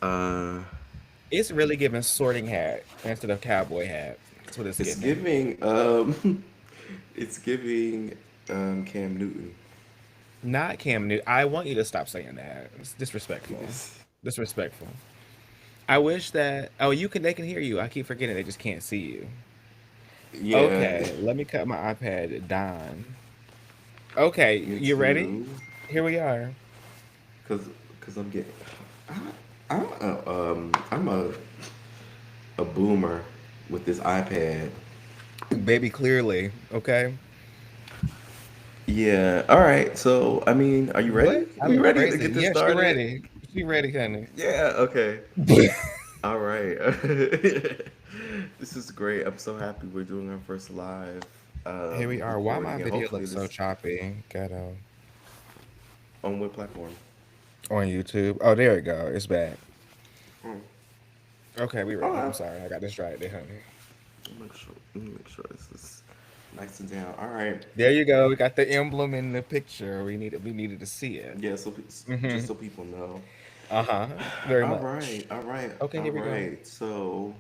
Uh, It's really giving sorting hat instead of cowboy hat. That's what it's it's giving. giving it's giving Cam Newton. Not Cam Newton. I want you to stop saying that. It's disrespectful. Yes. Disrespectful. I wish that. Oh, you can. They can hear you. I keep forgetting they just can't see you. Yeah, Okay, let me cut my iPad down. Okay, me you ready? too. Here we are. Cause, cause I'm getting, I, I'm a boomer with this iPad. Baby, clearly. Okay. Yeah. All right. So, I mean, are you ready? What? I We look ready to crazy. get this Yeah, she started? ready. She ready, honey. Yeah. Okay. All right. This is great. I'm so happy we're doing our first live Here we are. Why my recording, and video hopefully looks so this choppy? Ghetto. on what platform? On YouTube. Oh, there we go. It's back. Mm. Okay, we Oh, ready. I'm sorry. I got distracted, honey. let me make sure this is nice and down. All right. There you go. We got the emblem in the picture. We needed to see it. Yeah. So Mm-hmm. just so people know. Uh-huh. Very All much. right. All right. Okay, All here we go. right. So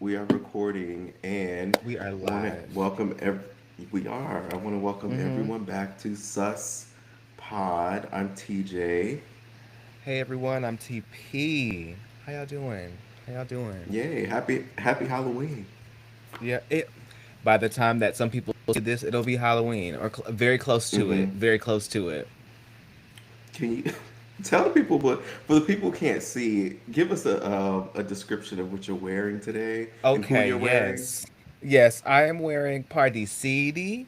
we are recording, and We are I want to live. welcome we are. I want to welcome Mm-hmm. everyone back to Sus Pod. I'm TJ. Hey everyone, I'm TP. How y'all doing? How y'all doing? Yay! Happy Halloween. Yeah, it by the time that some people see this, it'll be Halloween or very close to it. Mm-hmm. Very close to it. Can you tell the people, but for the people who can't see, give us a description of what you're wearing today and who Okay, you're wearing? yes. Yes, I am wearing Party CD.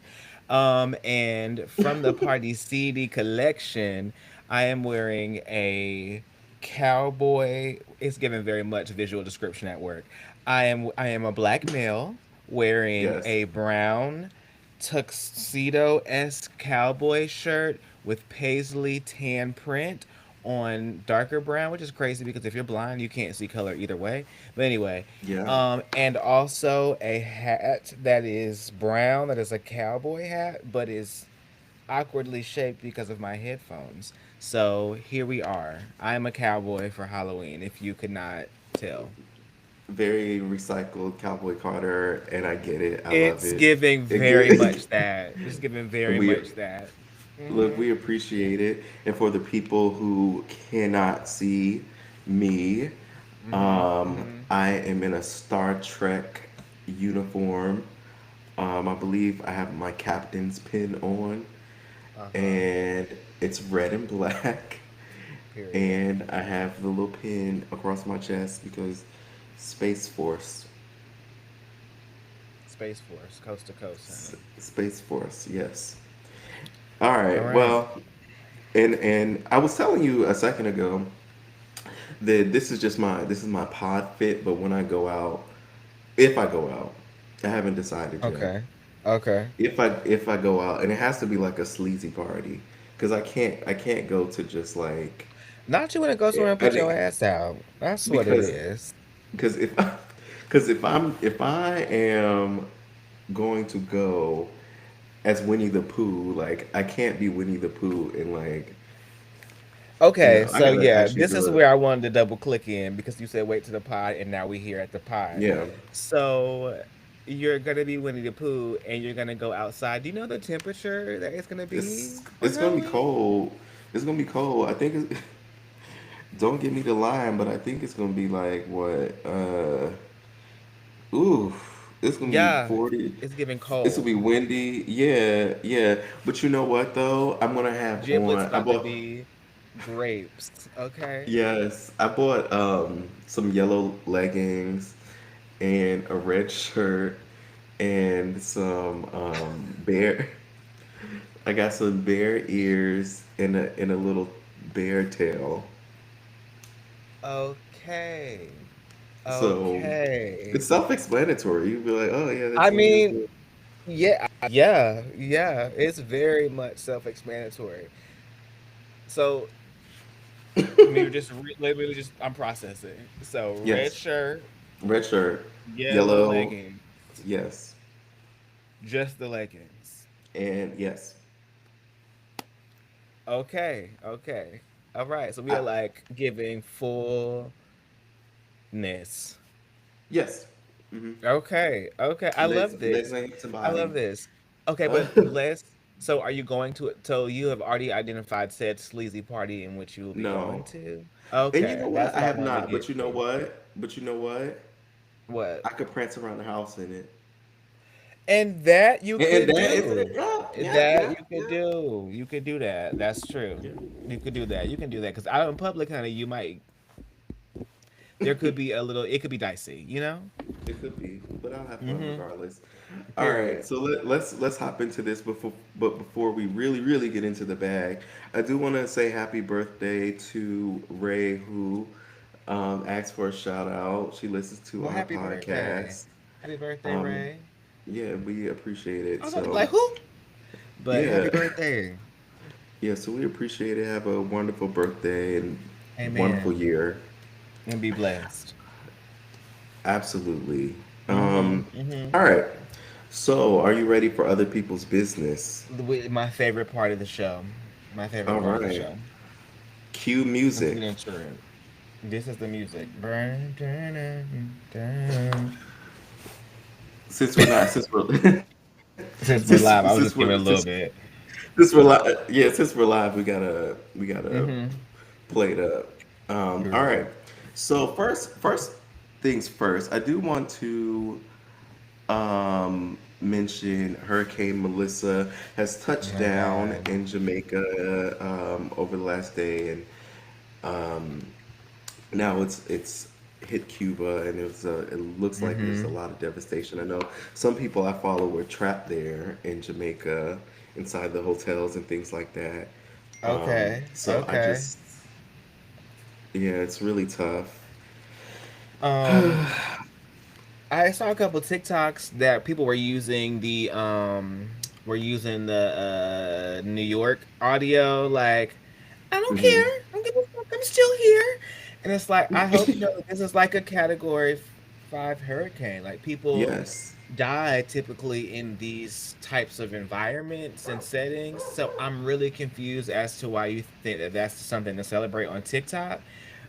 And from the Party CD collection, I am wearing a cowboy. It's given very much visual description at work. I am a black male wearing Yes. a brown tuxedo-esque cowboy shirt with paisley tan print on darker brown, which is crazy because if you're blind, you can't see color either way. But anyway, Yeah. and also a hat that is brown, that is a cowboy hat, but is awkwardly shaped because of my headphones. So here we are. I am a cowboy for Halloween, if you could not tell. Very recycled Cowboy Carter, and I get it. I love It's it. giving It very get, much that. It's giving very we much that. look, Hmm. we appreciate it. And for the people who cannot see me, Hmm. Hmm. I am in a Star Trek uniform. I believe I have my captain's pin on, Uh-huh. and it's red and black. Period. And I have the little pin across my chest because Space Force. Space Force, coast to coast, honey. Space Force, yes. All All right. right. Well, and I was telling you a second ago that this is my pod fit, but when I go out, if I go out, I haven't decided yet. Okay. Okay. If I go out, and it has to be like a sleazy party, because I can't go to just like Not you want to go somewhere and I put your think ass out. That's what it because is. because if because if I am going to go as Winnie the Pooh, like I can't be Winnie the Pooh and like Okay, I so gotta yeah, actually this do is it. where I wanted to double click in because you said wait to the pod, and now we here at the pod. Yeah, So you're gonna be Winnie the Pooh, and you're gonna go outside. Do you know the temperature that it's gonna be on it's gonna be Halloween? cold. It's gonna be cold. I think it's, don't get me the line, but I think it's gonna be like what ooh, it's gonna be Yeah, 40. it's giving It's gonna be cold. windy. Yeah, yeah. But you know what though? I'm gonna have Giblets on. I about to bought. be grapes. Okay. Yes, I bought some yellow leggings and a red shirt and some bear. I got some bear ears and a little bear tail. Okay. So Okay. it's self-explanatory. You'd be like, oh yeah, that's I Winnie the mean, Pooh. yeah. It's very much self-explanatory. So let me just I'm processing. So red Yes, shirt, red shirt, yellow yellow, leggings, yes, just the leggings. and yes. Okay, okay. All right. So we I, are like giving full. Ness. Yes. Hmm. Okay, okay. I love Legs, this. hands, and I love body. this. Okay, but let's. So, are you going to? So, you have already identified said sleazy party in which you will be going No. to. And you know Okay, what? that's I what I have wanted to not. get But you know to. what? But you know what? What? I could prance around the house in it. And that you And could that is it. do. Yeah, yeah, That yeah, you could yeah. do. You could do that. That's true. Yeah. You could do that. You can do that because out in public, honey, you might. There could be a little. It could be dicey. You know. It could be, but I'll have fun Mm-hmm. regardless. All right, Period. so let's hop into this before, but before we really get into the bag, I do want to say happy birthday to Ray, who asked for a shout out. She listens to Well, our happy birthday. podcast. Happy birthday, Um, Ray. yeah, we appreciate I it. was about to be So like, who? But happy yeah, birthday. yeah. So we appreciate it. Have a wonderful birthday and wonderful Amen. year. And be blessed. Absolutely. Mm-hmm. Mm-hmm. All right. So, are you ready for other people's business? My favorite part of the show. My favorite All part of the right. show. Cue Let's get music. into it. This is the music. Burn, dun, dun, dun. Since we're Since we're live, I was just giving it a since little bit. since we're live, yeah, since we're live, we gotta Mm-hmm. play it up. All right. Period. So first things first, I do want to mention Hurricane Melissa has Oh touched my down God. in Jamaica over the last day, and now it's hit Cuba, and it looks like there's a Mm-hmm. lot of devastation. I know some people I follow were trapped there in Jamaica, inside the hotels and things like that. Okay. So I Okay. just, yeah, it's really tough. Um, I saw a couple TikToks that people were using the New York audio like I don't care. Hmm. I'm gonna fuck. I'm still here. And it's like I hope you know that this is like a category 5 hurricane. Like people Yes. die typically in these types of environments and settings. So I'm really confused as to why you think that that's something to celebrate on TikTok.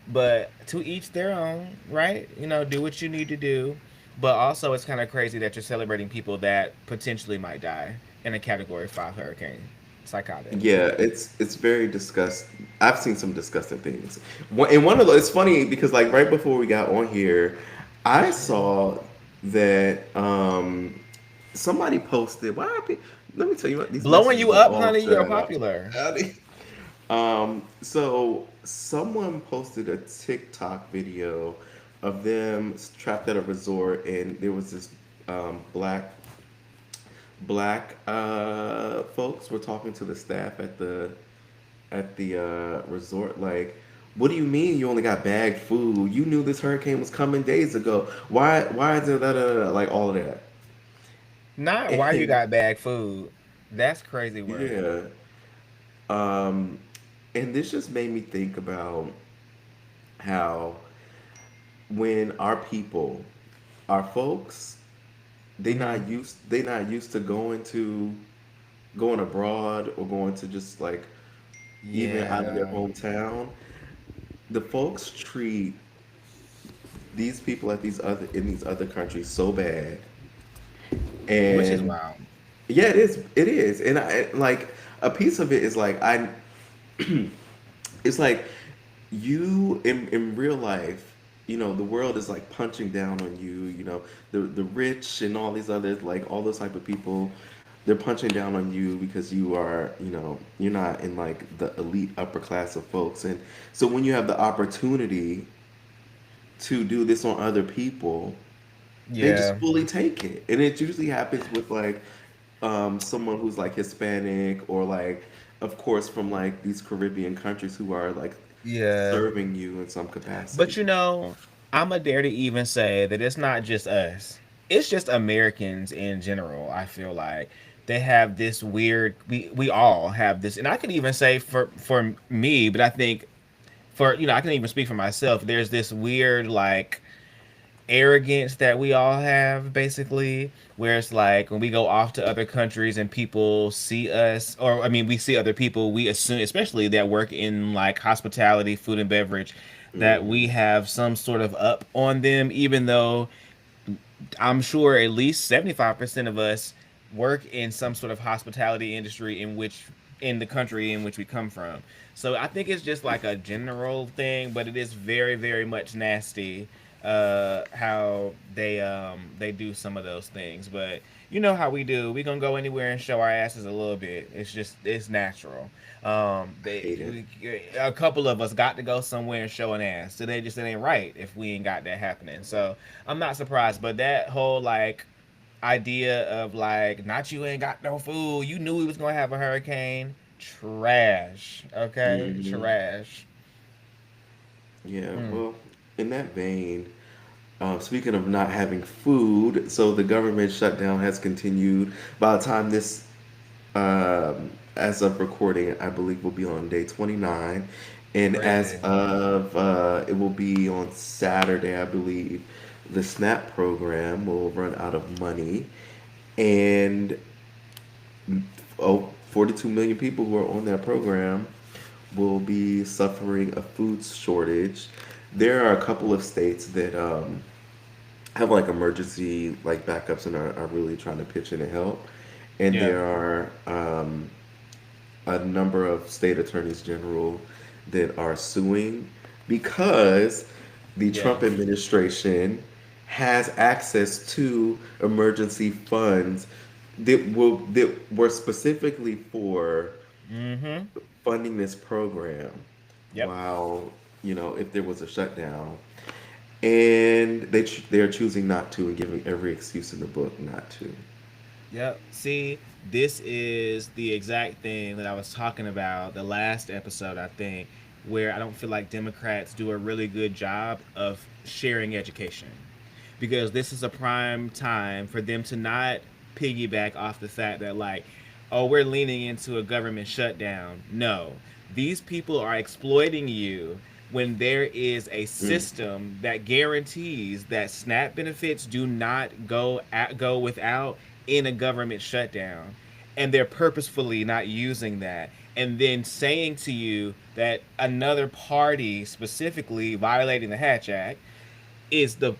But to each their own, right? You know, do what you need to do. But also, it's kind of crazy that you're celebrating people that potentially might die in a category 5 hurricane. Psychotic. Yeah, it's very disgust. I've seen some disgusting things. And one of the, it's funny because like right before we got on here, I saw that somebody posted. Why are people? Let me tell you what these Blowing messages you are up, all honey, you're set up. popular. So someone posted a TikTok video of them trapped at a resort, and there was this black folks were talking to the staff at the resort like, what do you mean you only got bagged food? You knew this hurricane was coming days ago. Why is it that like all of that? Not why you And got bag food. That's crazy work. yeah, um, and this just made me think about how when our people, our folks, Hmm. they not used to going abroad or going to just like even out of their Yeah. hometown. The folks treat these people at these other in these other countries so bad, Which is and wild. yeah, it is, and I like a piece of it is like I it's like you in real life, you know, the world is like punching down on you, you know, the rich and all these other like all those type of people, they're punching down on you because you are, you know, you're not in like the elite upper class of folks. And so when you have the opportunity to do this on other people, they just Yeah. fully take it. And it usually happens with like someone who's like Hispanic or like, of course, from like these Caribbean countries who are like Yeah. serving you in some But capacity. you know, I'm a dare to even say that it's not just us. It's just Americans in general. I feel like they have this weird. We all have this, and I could even say for me, but I think for I can even speak for myself. There's this weird like arrogance that we all have basically where it's like when we go off to other countries and people see us or I mean we see other people we assume especially that work in like hospitality food and beverage that we have some sort of up on them, even though I'm sure at least 75% of us work in some sort of hospitality industry in the country in which we come from. So I think it's just like a general thing, but it is very, very much nasty how they do some of those things. But you know how we do. We gonna go anywhere and show our asses a little bit. It's natural. Hate it. A couple of us got to go somewhere and show an ass. So they just it ain't right if we ain't got that happening. So I'm not surprised, but that whole like idea of like not you ain't got no food, you knew we was gonna have a hurricane. Trash. Okay, Hmm. trash. Yeah, Mm. well, in that vein, speaking of not having food, so the government shutdown has continued. By the time this, as of recording, I believe will be on day 29. And as Crazy. of, it will be on Saturday, I believe, the SNAP program will run out of money. And oh, 42 million people who are on that program will be suffering a food shortage. There are a couple of states that have like emergency like backups and are really trying to pitch in and help. And Yeah. there are a number of state attorneys general that are suing because the Yeah. Trump administration has access to emergency funds that were specifically for Mm-hmm. funding this program Yep. while if there was a shutdown, and they're choosing not to and giving every excuse in the book not to. Yep. See, this is the exact thing that I was talking about the last episode, I think, where I don't feel like Democrats do a really good job of sharing education. Because this is a prime time for them to not piggyback off the fact that, like, oh, we're leaning into a government shutdown. No, these people are exploiting you when there is a Mm, system that guarantees that SNAP benefits do not go without in a government shutdown, and they're purposefully not using that, and then saying to you that another party specifically violating the Hatch Act is the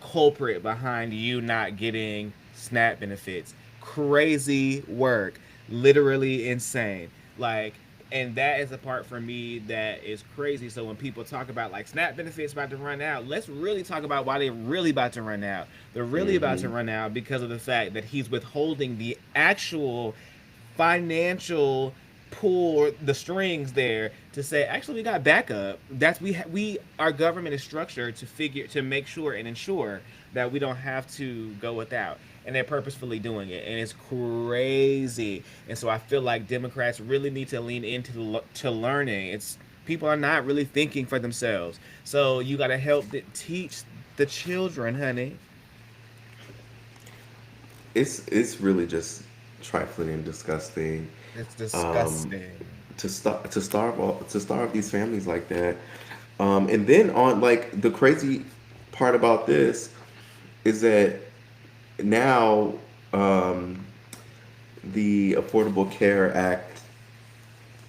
culprit behind you not getting SNAP benefits. Crazy work, literally insane. Like, and that is the part for me that is crazy. So when people talk about like SNAP benefits about to run out, let's really talk about why they're really about to run out. They're really about to mm-hmm. run out because of the fact that he's withholding the actual financial pull the strings there to say actually we got backup. That's we our government is structured to make sure and ensure that we don't have to go without, and they're purposefully doing it, and it's crazy. And so I feel like Democrats really need to lean into to learning. It's people are not really thinking for themselves, so you got to help teach the children, honey. It's really just trifling and disgusting, It's um, disgusting. to starve these families like that. And then on like the crazy part about this is that now, um, the Affordable Care Act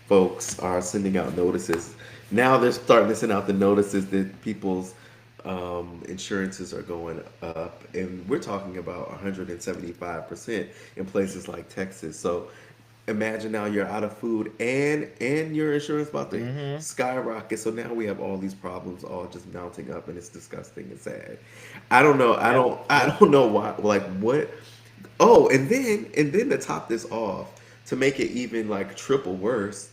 folks are sending out notices. Now they're starting to send out the notices that people's insurances are going up, and we're talking about 175% in places like Texas. So imagine now you're out of food and your insurance about to Mm-hmm. skyrocket. So now we have all these problems all just mounting up, and it's disgusting and sad. I don't know. I Yep. don't. I don't know why. Like what? Oh, and then to top this off, to make it even like triple worse,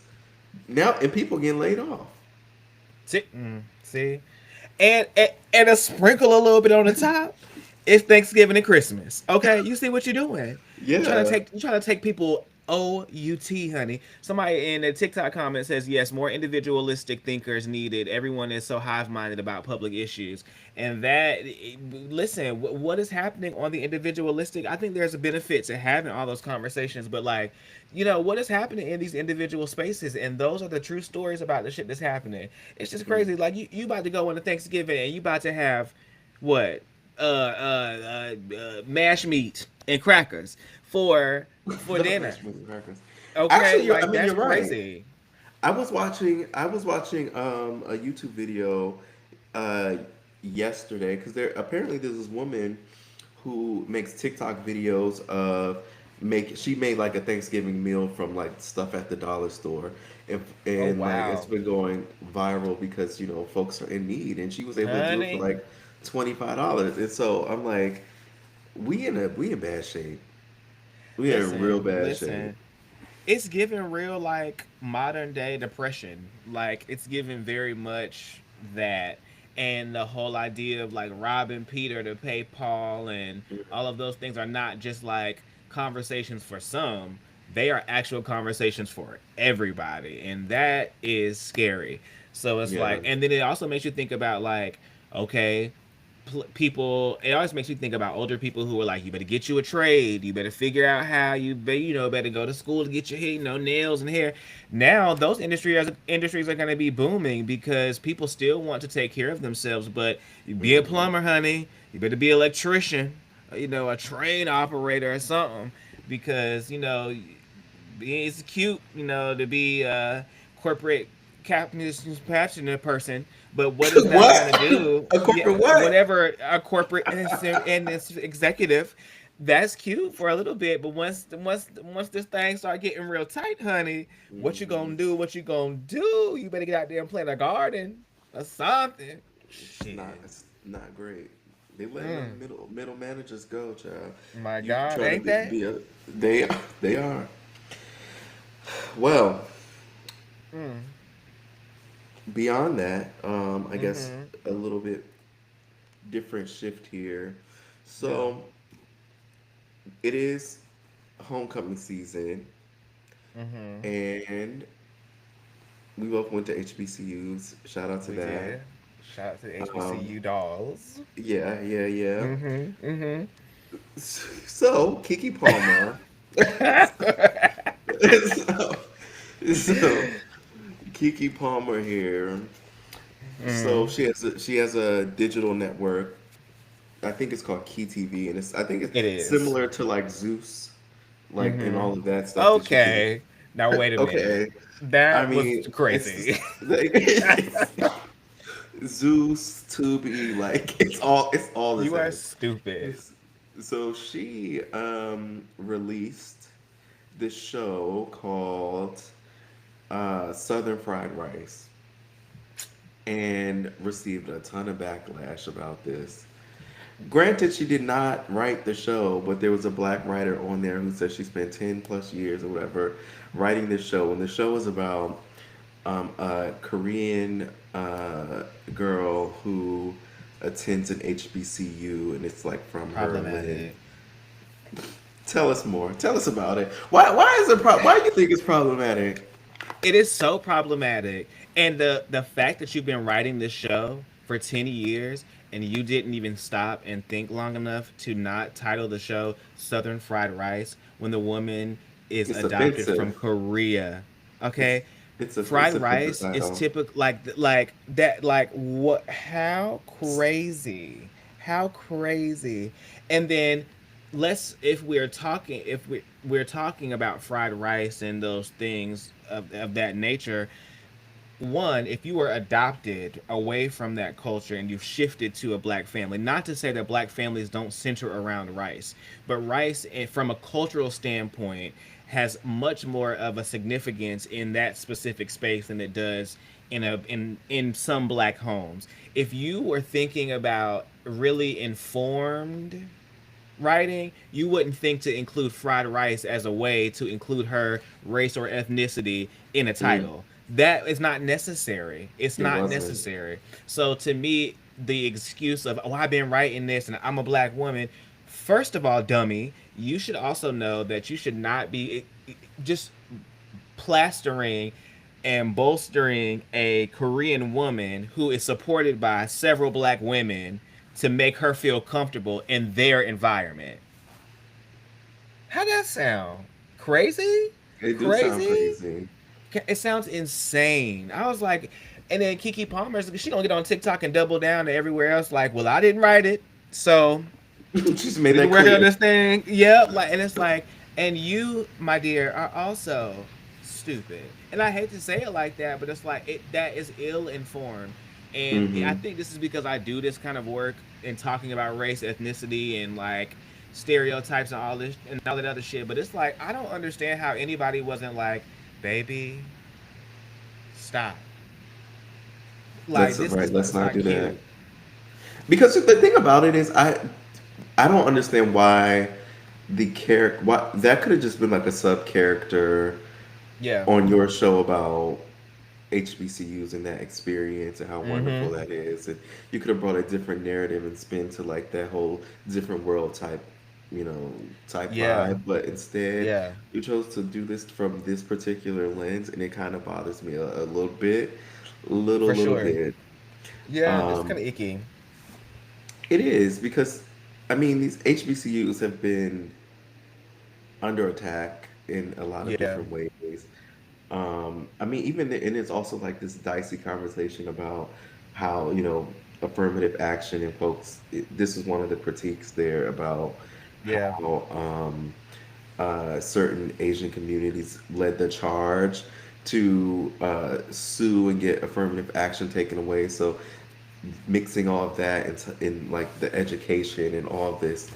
now and people getting laid off. See, and a sprinkle a little bit on the top. It's Thanksgiving and Christmas. Okay, you see what you're doing. Yeah. You trying to take people OUT, honey. Somebody in the TikTok comment says yes, more individualistic thinkers needed. Everyone is so hive minded about public issues, and that listen, what is happening on the individualistic? I think there's a benefit to having all those conversations, but like, what is happening in these individual spaces, and those are the true stories about the shit that's happening. It's just Mm. crazy. Like you about to go into Thanksgiving and you about to have what mashed meat and crackers for Not dinner. mashed potatoes and crackers. Okay, Actually, I like mean that's you're right. crazy. I was watching a YouTube video uh yesterday because there's this woman who makes TikTok videos of make she made like a Thanksgiving meal from like stuff at the dollar store, and Oh like it's wow, been going viral because folks are in need, and she was able to do it for honey. like $25. And so I'm like, we in bad shape. We in real Listen, bad shape. listen. It's giving real like modern day depression. Like it's giving very much that, and the whole idea of like robbing Peter to pay Paul and all of those things are not just like conversations for some. They are actual conversations for everybody, and that is scary. So it's Yeah. like, and then it also makes you think about like, okay, people, it always makes you think about older people who are like, you better get you a trade, you better figure out how better go to school to get your hair, nails and hair. Now those industries are going to be booming because people still want to take care of themselves, but be a Hmm. plumber, honey, you better be an electrician, a train operator or something, because it's cute, to be a corporate capitalist passionate person, but what is that What? gonna do? A Yeah, corporate what? whatever a corporate and this executive, that's cute for a little bit, but once this thing start getting real tight, honey, what you Hmm. gonna do? What you gonna do? You better get out there and plant a garden or something. Shit. It's not great. They letting them Mm, middle managers go, child. my You God, try to ain't that? be a they are. Well, Mm, beyond that, I guess mm-hmm. a little bit different shift here. Yeah. So it is homecoming season, Mm-hmm. and we both went to HBCUs. Shout out to We that. did. Shout out to the Um, HBCU dolls. yeah, yeah, yeah. Mm-hmm. Mm-hmm. So Kiki Palmer. so, so Kiki Palmer here. So Mm. she has a digital network. I think it's called Key TV, and I think it's It is. similar to like Zeus, like and Mm-hmm. all of that stuff that you can. Okay. Now wait a minute. Okay, I That was mean crazy. like Zeus, Tubi, like it's all the You are same. stupid. So she released this show called Southern Fried Rice and received a ton of backlash about this. Granted, she did not write the show, but there was a black writer on there who said she spent 10 plus years or whatever writing this show. And the show is about a Korean girl who attends an HBCU, and it's like from her lens. Problematic. Tell us more. Tell us about it. Why is it why do you think it's problematic? It is so problematic. And the fact that you've been writing this show for 10 years and you didn't even stop and think long enough to not title the show Southern Fried Rice when the woman is It's adopted from offensive. Korea. It's Okay? it's Fried offensive rice is title. typical like that, like what, how crazy. How crazy. And then let's, if we're talking about fried rice and those things of that nature, one, if you were adopted away from that culture and you've shifted to a black family, not to say that black families don't center around rice, but rice, from a cultural standpoint, has much more of a significance in that specific space than it does in some black homes. If you were thinking about really informed writing, you wouldn't think to include fried rice as a way to include her race or ethnicity in a Mm, title. That is not necessary. It's it not wasn't. necessary. So to me, the excuse of, oh, I've been writing this and I'm a black woman, first of all, dummy, you should also know that you should not be just plastering and bolstering a Korean woman who is supported by several black women to make her feel comfortable in their environment. How that sound? Crazy? It do sound Crazy? crazy. It sounds insane. I was like, and then Kiki Palmer, she gonna get on TikTok and double down to everywhere else. Like, well, I didn't write it, so Just made we can that work on clear. this thing. Yep. Like, and it's like, and you, my dear, are also stupid. And I hate to say it like that, but it's like that is ill informed. And I Mm-hmm. think this is because I do this kind of work in talking about race, ethnicity, and like stereotypes and all this and all that other shit. But it's like I don't understand how anybody wasn't like, baby, stop. Like Let's this right. is not Let's it's not not do that. cute. Because the thing about it is, I don't understand why the character. Why that could have just been like a sub character Yeah. on your show about HBCUs and that experience and how wonderful Mm-hmm. that is. And you could have brought a different narrative and spin to like that whole different world type, you know, type Yeah. vibe. But instead, Yeah. you chose to do this from this particular lens, and it kind of bothers me a little bit, For little sure. bit. Yeah, it's Um, kind of icky. it is because, I mean, these HBCUs have been under attack in a lot of Yeah. different ways. I mean, even and it's also like this dicey conversation about how, affirmative action and folks. This is one of the critiques there about Yeah. how certain Asian communities led the charge to sue and get affirmative action taken away. So mixing all of that into in like the education and all of this,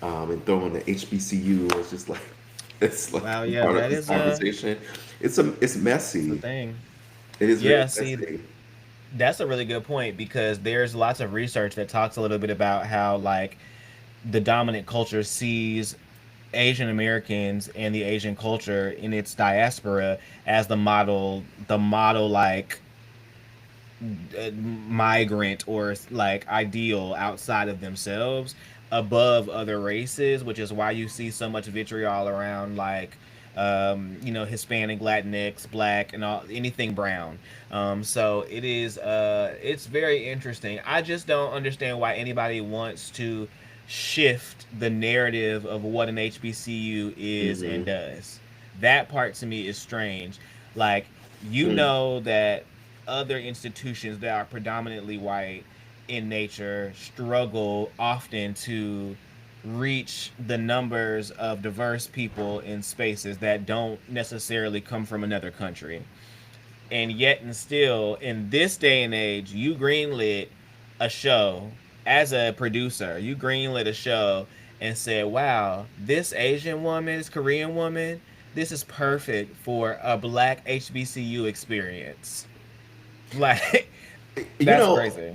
and throwing the HBCU was just like it's like Wow, yeah, part of that this is conversation. It's it's a messy. thing. It is very Yeah, see, messy. that's a really good point because there's lots of research that talks a little bit about how like the dominant culture sees Asian Americans and the Asian culture in its diaspora as the model like migrant or like ideal outside of themselves above other races, which is why you see so much vitriol around like Hispanic, Latinx, Black, and all anything brown. So it's very interesting. I just don't understand why anybody wants to shift the narrative of what an HBCU is and Mm-hmm. does. That part to me is strange. Like Mm. that other institutions that are predominantly white in nature struggle often to reach the numbers of diverse people in spaces that don't necessarily come from another country. And yet and still in this day and age, you greenlit a show as a producer. You greenlit a show and said, "Wow, this Asian woman, this Korean woman, this is perfect for a black HBCU experience." Like You that's know, crazy.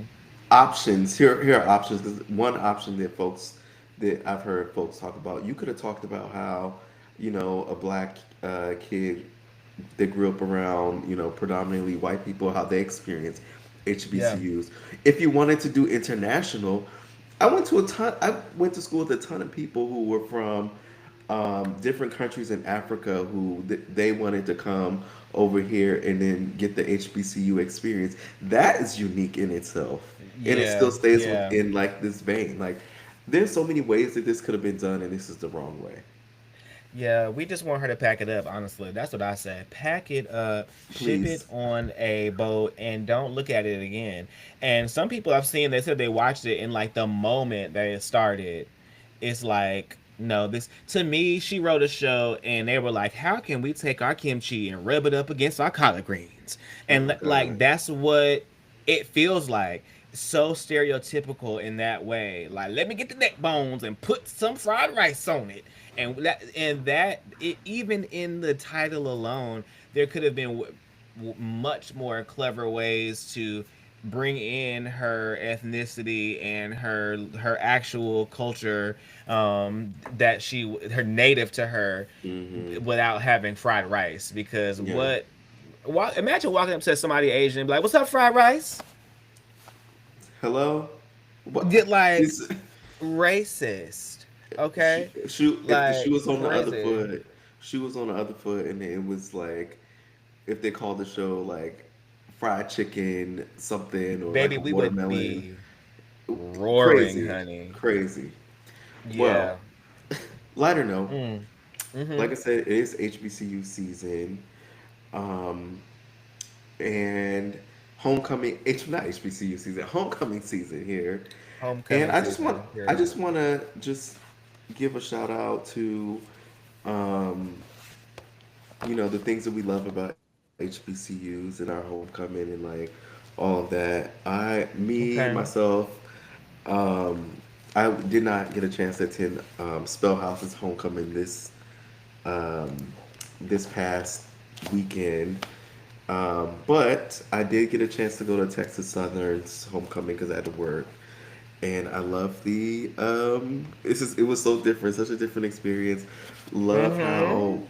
options. Here are options. 'Cause one option that I've heard folks talk about. You could have talked about how, a black kid that grew up around, predominantly white people, how they experience Yeah. HBCUs. If you wanted to do international, I went to school with a ton of people who were from different countries in Africa who they wanted to come over here and then get the HBCU experience. That is unique in itself, and it Yeah. still stays Yeah. within like this vein. Like, there's so many ways that this could have been done, and this is the wrong way. Yeah, we just want her to pack it up, honestly. That's what I said. Pack it up, ship it Please. on a boat, and don't look at it again. And some people I've seen, they said they watched it in like the moment that it started. It's like, no, this to me, she wrote a show and they were like, how can we take our kimchi and rub it up against our collard greens? Oh And my like, God. that's what it feels like. So stereotypical in that way. Like, let me get the neck bones and put some fried rice on it even in the title alone there could have been much more clever ways to bring in her ethnicity and her actual culture that she her native to her Mm-hmm. without having fried rice because Yeah. imagine walking up to somebody Asian and be like, what's up, fried rice? Hello. What? Get like She's racist. Okay, if the shoe like was on the other crazy. foot, she was on the other foot, and it was like if they called the show like fried chicken something or like Baby, a we would watermelon. be roaring, Crazy, honey. crazy. Well, Yeah. lighter note. Mm. Mm-hmm. Like I said, it is HBCU season, um, and not HBCU season, homecoming season here. And Homecoming season. I Period. just want to give a shout out to um, the things that we love about HBCUs and our homecoming and like all of that. Okay. Myself, um, I did not get a chance to attend Spellhouse's homecoming um, this past weekend. But I did get a chance to go to Texas Southern's homecoming because I had to work, and I love the. It was so different, such a different experience. Love how Mm-hmm.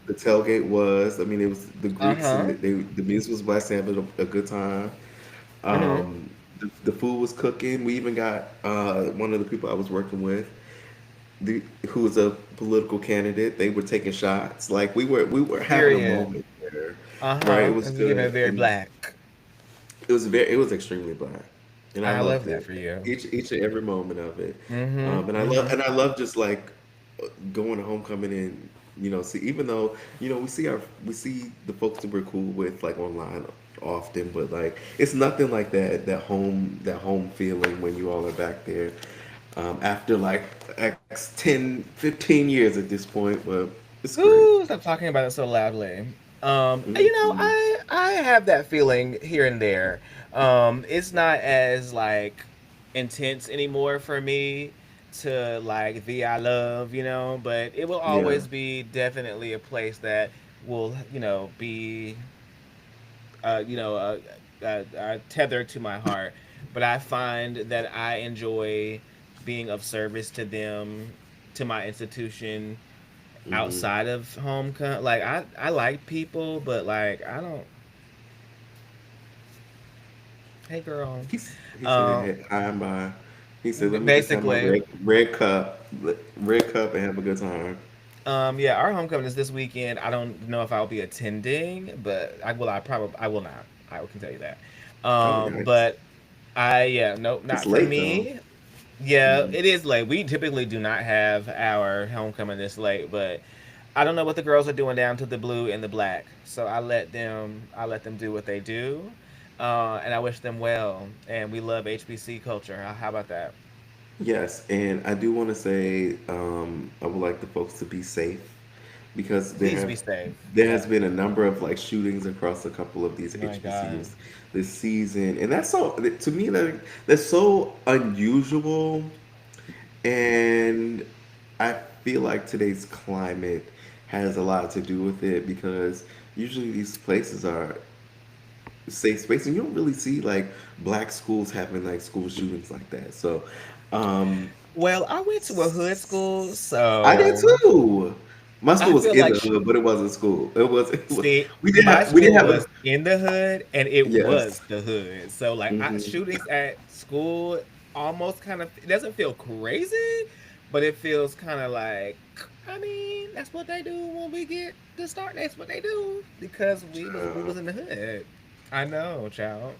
the tailgate was. I mean, it was the Greeks and Uh-huh. the music was by Sam, but a good time. Mm-hmm. The food was cooking. We even got one of the people I was working with, who was a political candidate. They were taking shots. Like we were having a Period. moment there, right? It Uh-huh. was And we give it good, very and black. it was extremely black, and I I love loved that it. for you. Each and every moment of it, Mm-hmm. and Mm-hmm. I love just like going to homecoming and see, even though we see the folks that we're cool with like online often, but like it's nothing like that home feeling when you all are back there after like X 10 15 years at this point, but it's great. Ooh, stop talking about it so loudly. Hmm. I have that feeling here and there. It's not as like intense anymore for me to like the I love, but it will Yeah. always be definitely a place that will, be tethered to my heart. But I find that I enjoy being of service to them, to my institution, Hmm. outside of homecoming. Like I like people, but like I don't. Hey, girl. He said, Um, "Hey, he said, let me just have my Basically, red cup, and have a good time." yeah, our homecoming is this weekend. I don't know if I'll be attending, but I will. I will not. I can tell you that. Oh, yikes! But yeah, nope, It's not for late though. me. Yeah, Hmm. it is late. We typically do not have our homecoming this late, but I don't know what the girls are doing down to the blue and the black. So I let them do what they do. And I wish them well. And we love HBC culture. How about that? Yes, and I do want to say I would like the folks to be safe because Please be safe. there has Yeah. been a number of like shootings across a couple of these My God. HBCUs this season, and that's so to me that's so unusual. And I feel like today's climate has a lot to do with it because usually these places are safe space, and you don't really see like black schools having like school shootings like that. So, um, Well, I went to a hood school, I did so too. My school I was feel in like the hood, but it wasn't school. see, my We did school have was a in the hood and it was yes. the hood. So like Hmm. shootings at school almost kind of it doesn't feel crazy, but it feels kind of like I mean, that's what they do when we get to start. That's what they do because we was in the hood. I know, child.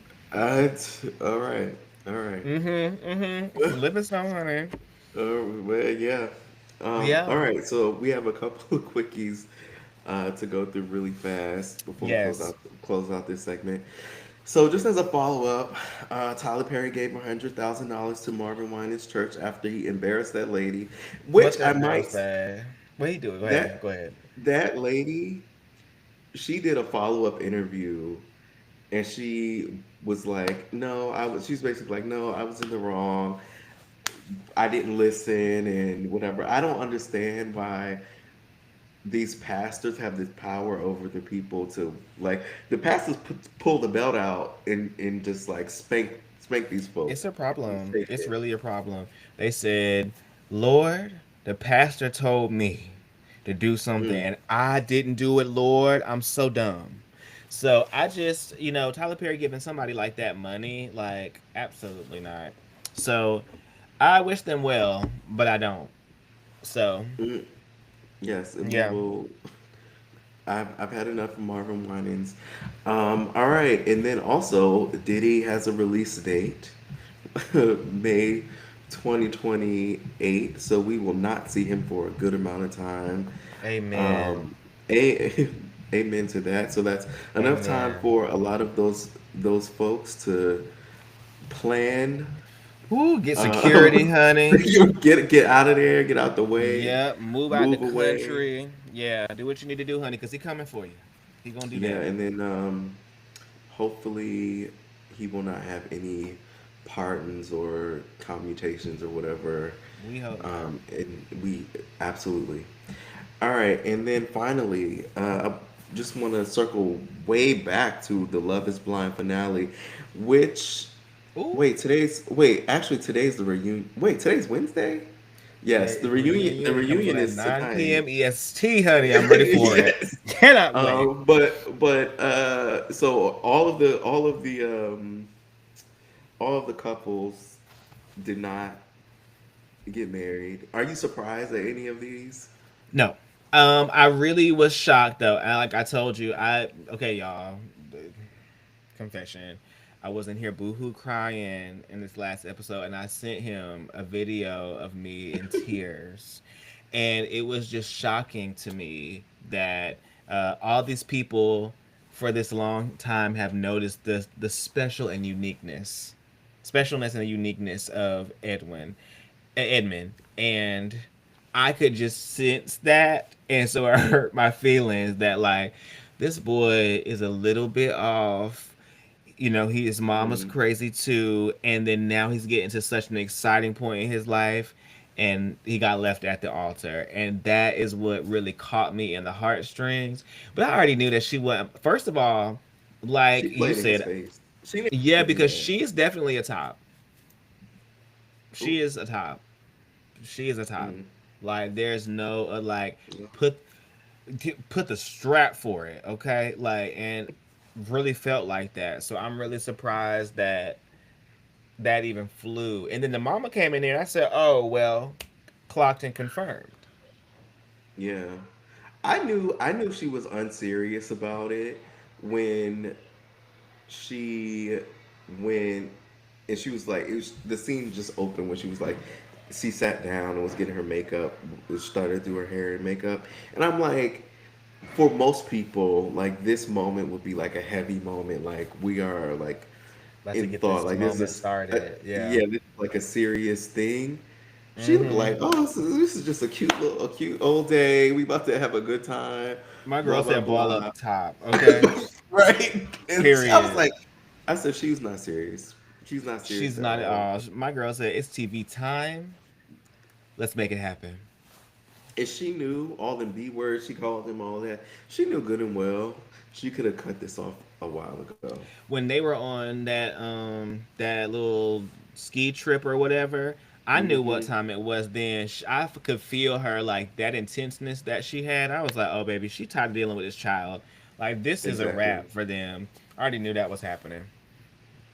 All right, all right. Mm-hmm. Mm-hmm. It's a living stone, honey. Well, yeah. All Yeah. right, so we have a couple of quickies to go through really fast before we Yes. close out this segment. So, just as a follow up, Tyler Perry gave $100,000 to Marvin Winans' church after he embarrassed that lady, What which I that girl might say? What he do? Go ahead. Go that ahead. that lady, she did a follow up interview, and she was like, "No, I was." She's basically like, "No, I was in the wrong. I didn't listen and whatever." I don't understand why these pastors have this power over the people to like the pastors pull the belt out and just like spank these It's folks. a problem. They It's did. really a problem. They said, Lord, the pastor told me to do something Mm, and I didn't do it, Lord. I'm so dumb. So I just, Tyler Perry giving somebody like that money, like, absolutely not. So I wish them well, but I don't. So, mm, yes, and we yeah. will. I've had enough of Marvin Winans. All right, and then also Diddy has a release date, May 2028. So we will not see him for a good amount of time. Amen. Um, a, amen to that. So that's enough time Amen. for a lot of those folks to plan. Ooh, get security, Um, honey. get out of there, get out the way, Yep, move out the move away. country. Yeah, do what you need to do, honey, cause he coming for you. He gonna do Yeah, that. and then hopefully he will not have any pardons or commutations or whatever. We hope not. And we absolutely. All right, and then finally, I just want to circle way back to the Love Is Blind finale, which Ooh, actually today's the reunion. Wait, today's Wednesday. today Yes, is the the reunion. It comes on reunion at is 9 tonight. p.m. EST, honey. I'm ready for it. Yes. Cannot wait. So all of the couples did not get married. Are you surprised at any of these? No. I really was shocked though. And like I told you, okay, y'all. Confession. I was in here boohoo crying in this last episode, and I sent him a video of me in tears, and it was just shocking to me that all these people for this long time have noticed the specialness and the uniqueness of Edmund, and I could just sense that, and so it hurt my feelings that like this boy is a little bit off. You know, his mom was Mm. crazy too, and then now he's getting to such an exciting point in his life, and he got left at the altar, and that is what really caught me in the heartstrings. But I already knew that she wasn't. First of all, She like you played in his said, face. She didn't yeah, have to do because that. she is definitely a top. Ooh. She is a top. She is a top. Mm. Like there's no like Yeah. put put the strap for it, okay? Like and really felt like that. So I'm really surprised that that even flew. And then the mama came in there and I said, "Oh, well, clocked and confirmed." Yeah. I knew she was unserious about it when she when and she was like the scene just opened when she was like she sat down and was getting her makeup, started to do her hair and makeup. And I'm like, for most people, like this moment would be like a heavy moment, like we are like About to in get thought, this like this moment is started. Yeah. yeah, this is like a serious thing. She looked Mm-hmm. like, oh, this is just a cute old day. We about to have a good time. My girl Blah blah said ball up blah. top, okay? Right? And I was Period. like, I said she's not serious. She's not serious She's at not at all. all. My girl said it's TV time. Let's make it happen. And she knew all the B words she called them, all that. She knew good and well she could have cut this off a while ago. When they were on that little ski trip or whatever, I knew what Hmm. time it was then. Could feel her like that intenseness that she had. I was like, "Oh baby, she tired of dealing with this child. Like this is a Exactly. wrap for them." I already knew that was happening.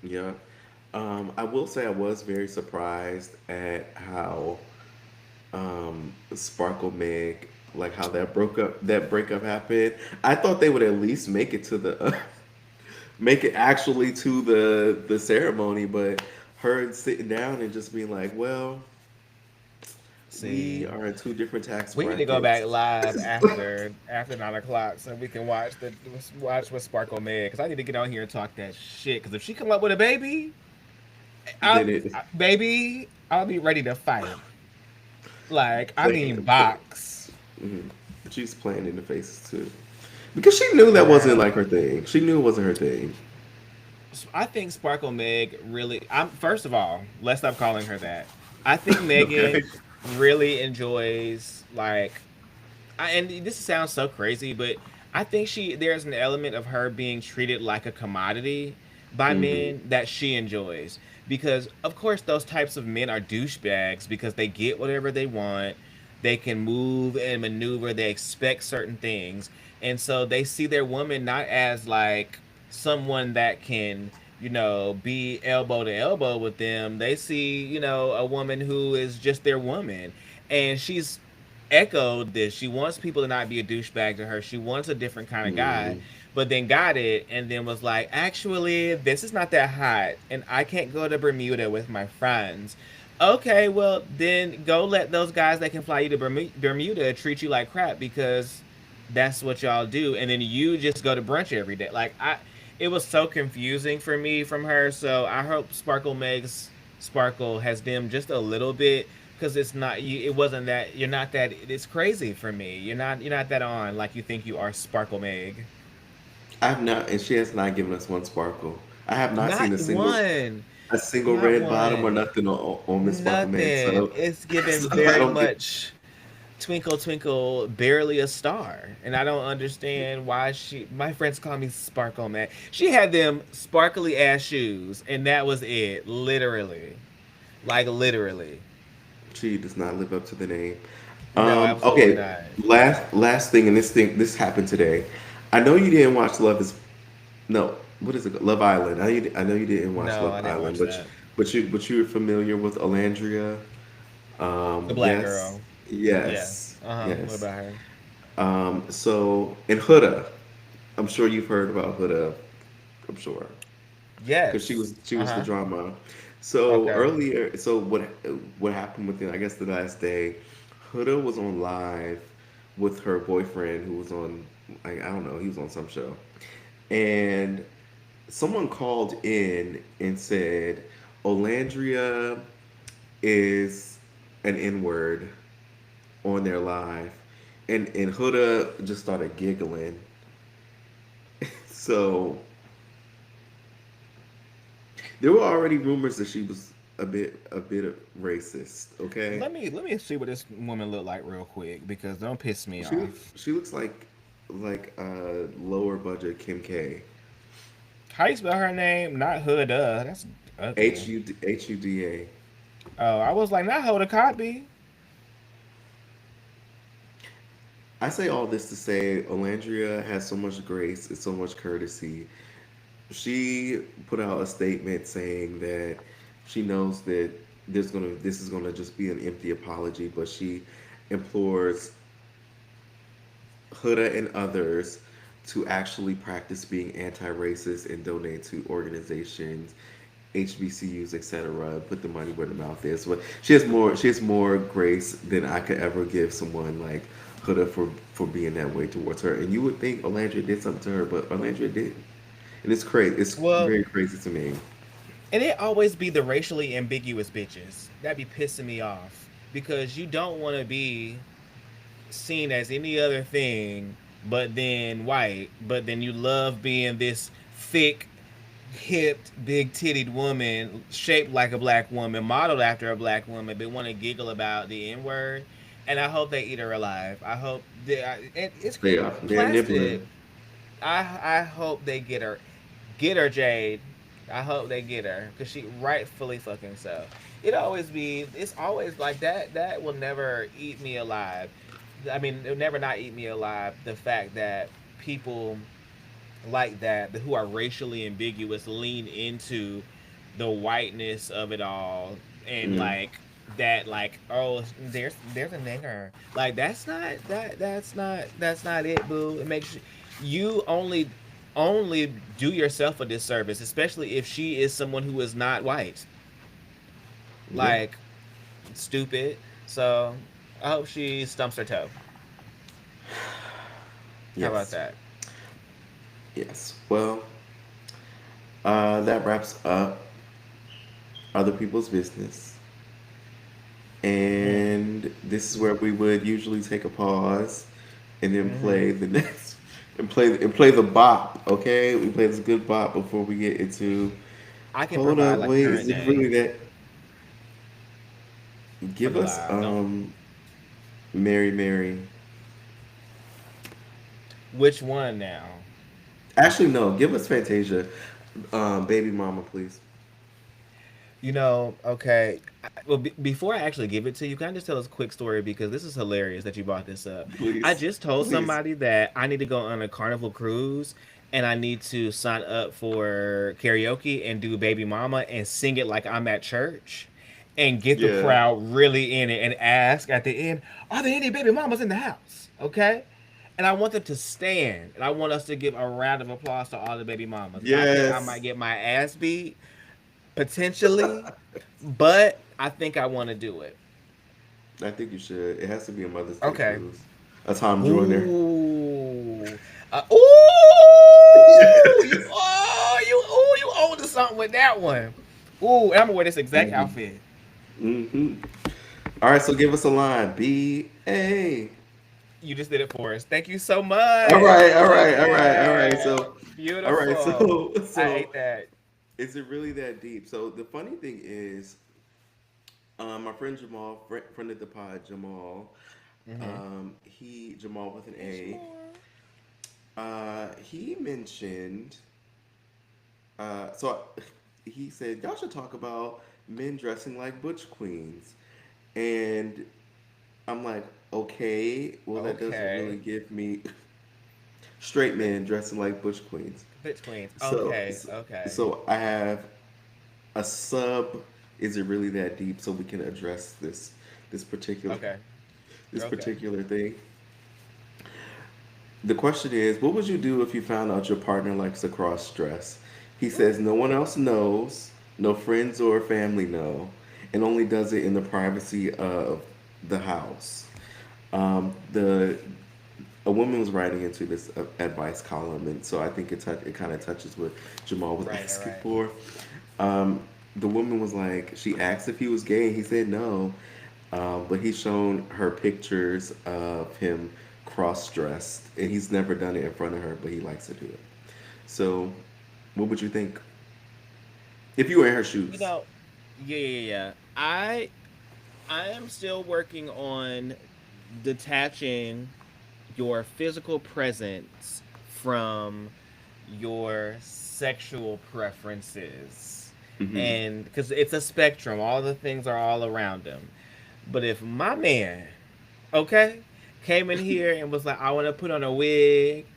Yeah. I will say I was very surprised at how Sparkle Meg, like how that breakup happened. I thought they would at least make it to the make it actually to the ceremony, but her sitting down and just being like, well, we See, are in two different tax we need to go back brackets. live after 9 o'clock so we can watch what Sparkle made. Because I need to get on here and talk that shit. Because if she come up with a baby, Did it baby, I'll be ready to fight. Like I mean, play, box, mhm. She's playing in the faces too. Because she knew that wasn't like girl. her thing. She knew it wasn't her thing. I think Sparkle Meg really. I'm first of all, let's stop calling her that. I think Okay. Megan really enjoys like and this sounds so crazy, but I think there's an element of her being treated like a commodity by Hmm. men that she enjoys because of course those types of men are douchebags because they get whatever they want, they can move and maneuver, they expect certain things, and so they see their woman not as like someone that can be elbow to elbow with them. They see a woman who is just their woman, and she's echoed this. She wants people to not be a douchebag to her. She wants a different kind of guy, Hmm. but then got it and then was like, actually, this is not that hot, and I can't go to Bermuda with my friends. Okay, well, then go let those guys that can fly you to Bermuda treat you like crap because that's what y'all do. And then you just go to brunch every day. It was so confusing for me from her. So I hope Sparkle makes Sparkle has dimmed just a little bit because it's not you. It wasn't that you're not that. It's crazy for me. You're not that on like you think you are, Sparkle Meg. I have not, and she has not given us one sparkle. I have not Not seen one. a single Not red bottom or one. nothing on Miss Sparkle Meg. Nothing. It's given So I very don't get. much twinkle twinkle, barely a star, and I don't understand why she. My friends call me Sparkle Man. She had them sparkly ass shoes, and that was it. Literally, like literally. She does not live up to the name. No, absolutely Okay, not. last thing, and this happened today. I know you didn't watch Love is no, what is it? Love Island. I know you didn't watch No, Love I didn't Island, watch that. but you're familiar with Olandria. The black Yes, girl. Yeah. yes, Uh huh. What yes. about her? So in Huda, I'm sure you've heard about Huda. I'm sure because Yes. she Uh was the huh. drama. So Okay. earlier, so what happened within I guess the last day, Huda was on live with her boyfriend who was on I don't know, he was on some show. And someone called in and said Olandria is an N-word on their live. And Huda just started giggling. So there were already rumors that she was a bit racist, okay? Let me see what this woman look like real quick because don't piss me off. She looks like lower budget Kim K. How you spell her name? Not Huda. That's ugly. Huda. Oh, I was like, not Huda Cosby. I say all this to say Olandria has so much grace and so much courtesy. She put out a statement saying that she knows that this is gonna just be an empty apology, but she implores Huda and others to actually practice being anti-racist and donate to organizations, HBCUs, etc. Put the money where the mouth is. But she has more grace than I could ever give someone like Huda for being that way towards her. And you would think Olandria did something to her, but Olandria didn't. And it's crazy. It's Well, very crazy to me. and it always be the racially ambiguous bitches that be pissing me off because you don't want to be seen as any other thing but then white, but then you love being this thick, hipped, big titted woman shaped like a black woman, modeled after a black woman, but want to giggle about the N word. And I hope they eat her alive. I hope it's They are. They're plastic. nibbling. I hope they get her, Jade. I hope they get her because she rightfully fucking so. It's always like that. That will never eat me alive. I mean, it'll never not eat me alive. The fact that people like that, who are racially ambiguous, lean into the whiteness of it all, and Mm. like that, like, oh, there's a nigger. Like that's not it, boo. It makes you only do yourself a disservice, especially if she is someone who is not white. Yeah. Like, stupid. So I hope she stumps her toe. How about Yes. that? Yes. Well, that wraps up other people's business. Mm. And this is where we would usually take a pause and then Mm-hmm. play the next and play the bop. Okay, we play this good bop before we get into. I can Hold provide up, like a wait, current is it really day that? for Give the us live. Don't. Mary Mary. Which one now? Actually, no, give us Fantasia, Baby Mama, please. Okay. Well, before I actually give it to you, can I just tell us a quick story because this is hilarious that you brought this up. I Please, just told please. somebody that I need to go on a Carnival cruise and I need to sign up for karaoke and do Baby Mama and sing it like I'm at church and get the Yeah, crowd really in it and ask at the end, are there any baby mamas in the house? Okay? And I want them to stand and I want us to give a round of applause to all the baby mamas. And I think I might yes, get my ass beat potentially, but I think I want to do it. I think you should. It has to be a Mother's Day Okay. cruise. A Tom Joyner. Ooh. Ooh. You. Oh. You. Oh. You on to something with that one. Ooh, and I'm gonna wear this exact Hmm. outfit. Hmm. All right, so give us a line. B A. You just did it for us. Thank you so All much. right, all Love right, all right, all right. it. So, all right, Beautiful. I so ate that. is it really that deep? So the funny thing is, my friend Jamal, friend of the pod, Jamal, Mm-hmm. he Jamal with an Hey, A. Shamar. He mentioned, so he said y'all should talk about men dressing like butch queens, and I'm like, okay, well that doesn't really Okay. give me straight men dressing like butch queens. Bitch queens. So, Okay. Okay. so I have a sub. Is it really that deep? So we can address this particular Okay. this Okay. particular thing. The question is, what would you do if you found out your partner likes a cross dress? He says Ooh. no one else knows, no friends or family know, and only does it in the privacy of the house. The a woman was writing into this advice column, and so I think it kind of touches what Jamal was Right. All asking right. for. Um, the woman was like, she asked if he was gay, and he said no, but he's shown her pictures of him cross dressed, and he's never done it in front of her, but he likes to do it. So, what would you think if you were in her You shoes? know. Yeah. I am still working on detaching your physical presence from your sexual preferences. Hmm. And because it's a spectrum, all the things are all around them. But if my man, okay, came in here and was like, I want to put on a wig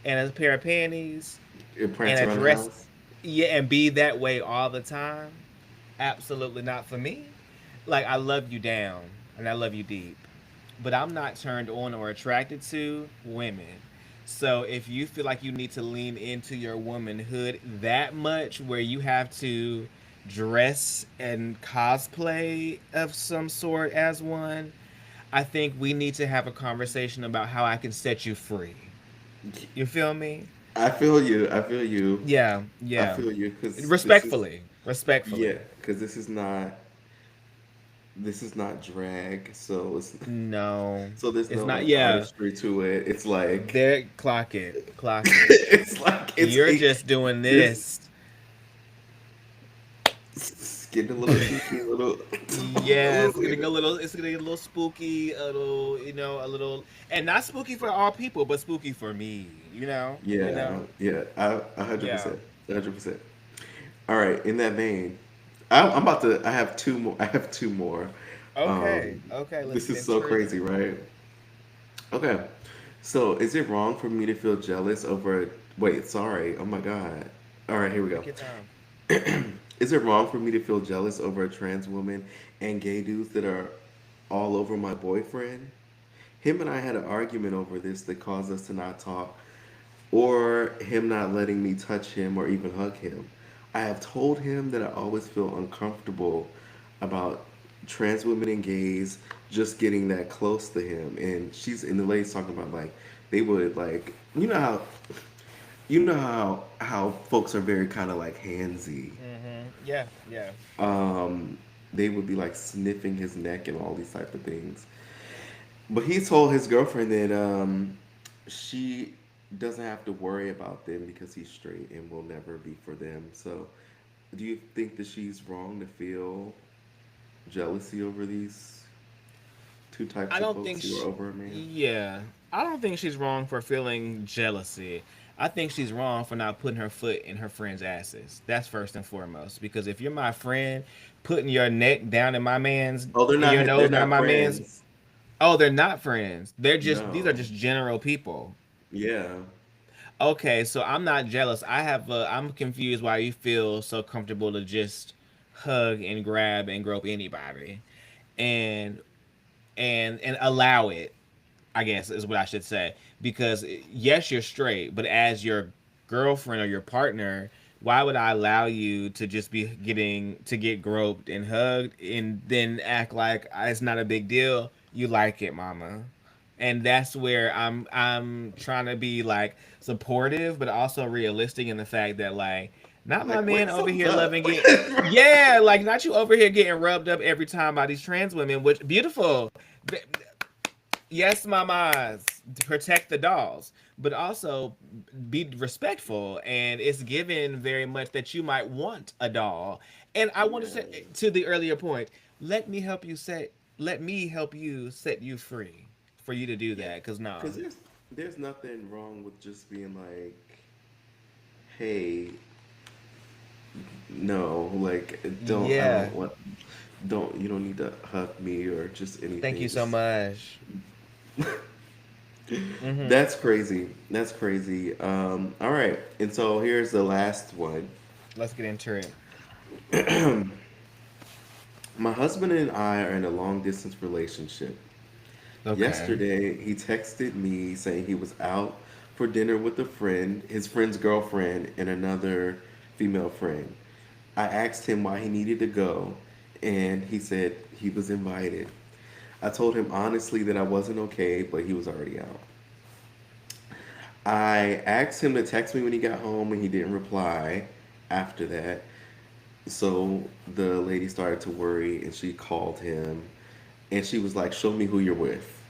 and a pair of panties It and prance a around the dress, house. yeah, and be that way all the time, absolutely not for me. Like, I love you down and I love you deep, but I'm not turned on or attracted to women. So if you feel like you need to lean into your womanhood that much where you have to dress and cosplay of some sort as one, I think we need to have a conversation about how I can set you free. You feel me? I feel you. I feel you. Yeah, I yeah. feel you because this is Respectfully, yeah, respectfully. because this is not drag, No, so there's it's no not. like Yeah, artistry to it. It's like there. Clock it. Clock it. it's like You're just doing it's this. it's getting a little kinky, a little a Yeah, little it's getting a little. It's getting a little spooky. A little, a little, and not spooky for all people, but spooky for me. You know. You yeah, know. yeah. A hundred Yeah. percent, 100%. All right, in that vein, I'm about to. I have two more. I have two more. Okay. Um, Okay. Let's this get is so into crazy, it. right? Okay. So, is it wrong for me to feel jealous over? Wait, sorry. Oh my God. All right, here we go. Take your time. Is it wrong for me to feel jealous over a trans woman and gay dudes that are all over my boyfriend? Him and I had an argument over this that caused us to not talk, or him not letting me touch him or even hug him. I have told him that I always feel uncomfortable about trans women and gays just getting that close to him. And she's in the lady's talking about like they would like you know how folks are very kind of like handsy. Yeah. Yeah. Um, they would be like sniffing his neck and all these type of things. But he told his girlfriend that she doesn't have to worry about them because he's straight and will never be for them. So, do you think that she's wrong to feel jealousy over these two I types of don't folks think who are she. over a man? Yeah, I don't think she's wrong for feeling jealousy. I think she's wrong for not putting her foot in her friend's asses. That's first and foremost. Because if you're my friend, putting your neck down in my man's, Oh, they're in your not. They're nose down in not my man's. friends. Oh, they're not friends. These are No. just general people. Yeah. Okay, so I'm not jealous. I'm confused why you feel so comfortable to just hug and grab and grope anybody, and and allow it. I guess is what I should say. Because yes, you're straight, but as your girlfriend or your partner, why would I allow you to just be get groped and hugged and then act like it's not a big deal? You like it, mama. And that's where I'm trying to be like supportive, but also realistic in the fact that like Not my Like, man wait, over something's here up. loving it. Yeah, like not you over here getting rubbed up every time by these trans women, which beautiful. Yes, mamas, protect the dolls, but also be respectful. And it's given very much that you might want a doll. And I want to say Yeah. to the earlier point, let me help you set. Let me help you set you free for you to do Yeah. that. Cause nah. Because there's nothing wrong with just being like, hey, no, like, I Yeah. don't want, you don't need to hug me or just Thank you anything. so Just much. Mm-hmm. that's crazy. That's crazy. All right. And so here's the last one. Let's get into it. My husband and I are in a long distance relationship. Okay. Yesterday, he texted me saying he was out for dinner with a friend, his friend's girlfriend, and another female friend. I asked him why he needed to go, and he said he was invited. I told him honestly that I wasn't okay, but he was already out. I asked him to text me when he got home, and he didn't reply after that. So the lady started to worry, and she called him, and she was like, "Show me who you're with."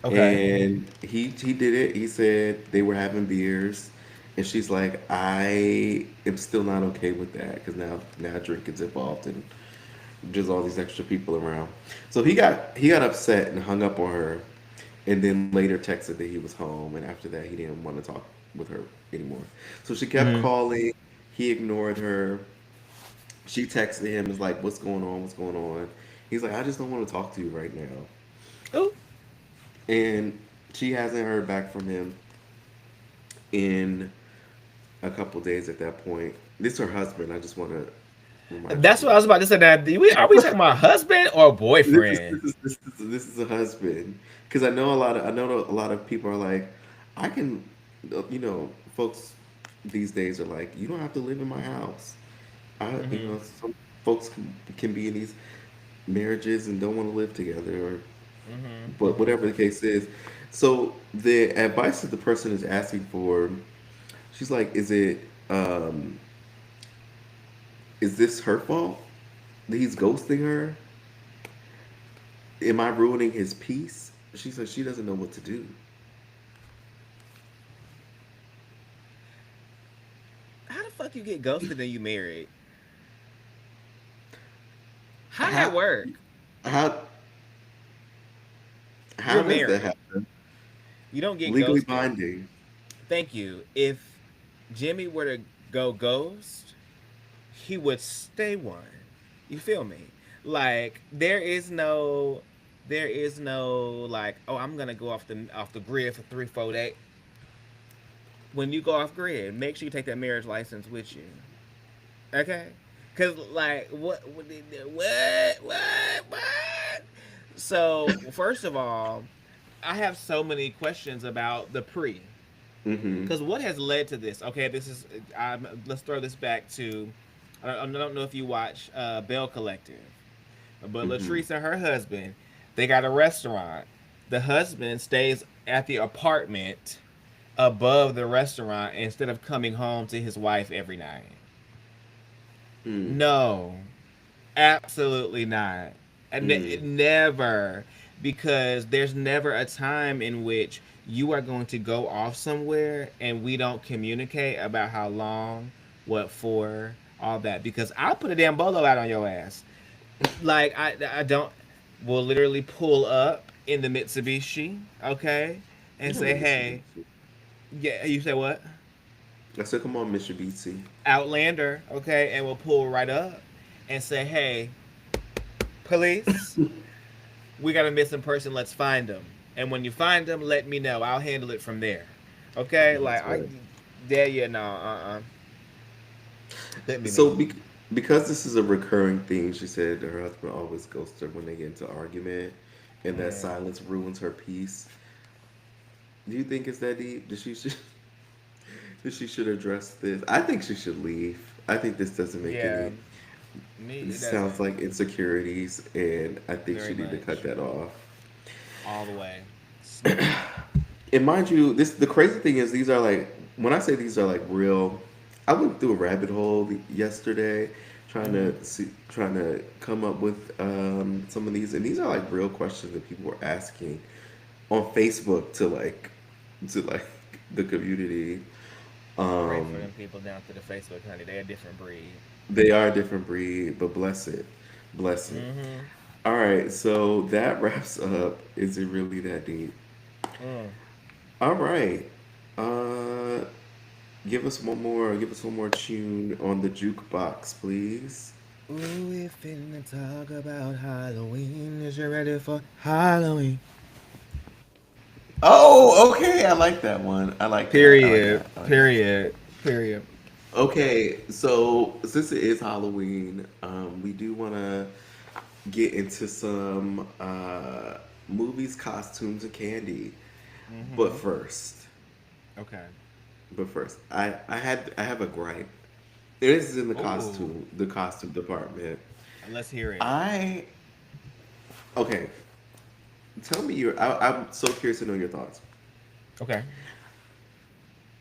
Okay. And he did it. He said they were having beers, and she's like, "I am still not okay with that because now drinking's involved and there's all these extra people around." So he got upset and hung up on her, and then later texted that he was home. And after that, he didn't want to talk with her anymore. So she kept Mm-hmm. calling. He ignored her. She texted him, is like, "What's going on? What's going on?" He's like, "I just don't want to talk to you right now." Oh. And she hasn't heard back from him in a couple days at that point. This is her husband. I just want to remind That's what I everyone. was about to say. That are we talking about husband or This is boyfriend? this is a husband because I know a lot of people are like, I can, folks these days are like, you don't have to live in my house. Mm-hmm. Some folks can be in these marriages and don't want to live together, or Mm-hmm. but Mm-hmm. whatever the case is. So the advice that the person is asking for, she's like, um, is this her fault that he's ghosting her? Am I ruining his peace? She said she doesn't know what to do. How the fuck you get ghosted and you married? How that How work? how You're how does that married. happen? You don't get Legally ghosted. binding. Thank you. If Jimmy were to go ghost, he would stay one. You feel me? Like there is no like, oh, I'm gonna go off the grid for 3 4 days. When you go off grid, make sure you take that marriage license with you. Okay? Cause like what? So first of all, I have so many questions about the pre. Mm-hmm. Because what has led to this? Okay, this is. Let's throw this back to. I don't know if you watch Bell Collective, but Mm-hmm. Latrice and her husband, they got a restaurant. The husband stays at the apartment above the restaurant instead of coming home to his wife every night. Mm. No, absolutely not. Mm. Never. Because there's never a time in which you are going to go off somewhere and we don't communicate about how long, what for, all that. Because I'll put a damn bolo out on your ass. Like, I don't, will literally pull up in the Mitsubishi, okay? You And have a say, hey, Mitsubishi. yeah, you say what? I said, come on, Mitsubishi. Outlander, okay? And we'll pull right up and say, hey, police, we got a missing person. Let's find them. And when you find them, let me know. I'll handle it from there. Okay? Like That's I, right. yeah, yeah, no, couldn't be So me. because this is a recurring theme, she said her husband always ghosts her when they get into argument, and that Mm. silence ruins her peace. Do you think it's that deep? That she should address this? I think she should leave. I think this doesn't make Yeah, any. me It it sounds doesn't like insecurities, and I think very she need to cut much that off. all the way. Snip. And mind you, this the crazy thing is these are like when I say these are like real. I went through a rabbit hole yesterday, Mm-hmm. trying to come up with some of these, and these are like real questions that people were asking on Facebook to like the community. Pray for Um, them people down to the Facebook, honey. They're a different breed. they are a different breed, but bless it, bless it. Mm-hmm. All right, so that wraps up. Is it really that deep? Mm. All right. Uh, give us one more tune on the jukebox, please. Ooh, we finna talk about Halloween. Is you ready for Halloween? Oh, okay. I like that one. I like that. I like Period. that. I like that. Period. Period. Okay, so since it is Halloween, we do want to get into some movies, costumes, and candy. But Mm-hmm. first, Okay. I have a gripe. This is in Ooh. the costume department. Let's hear it. I okay. Tell me I'm so curious to know your thoughts. Okay.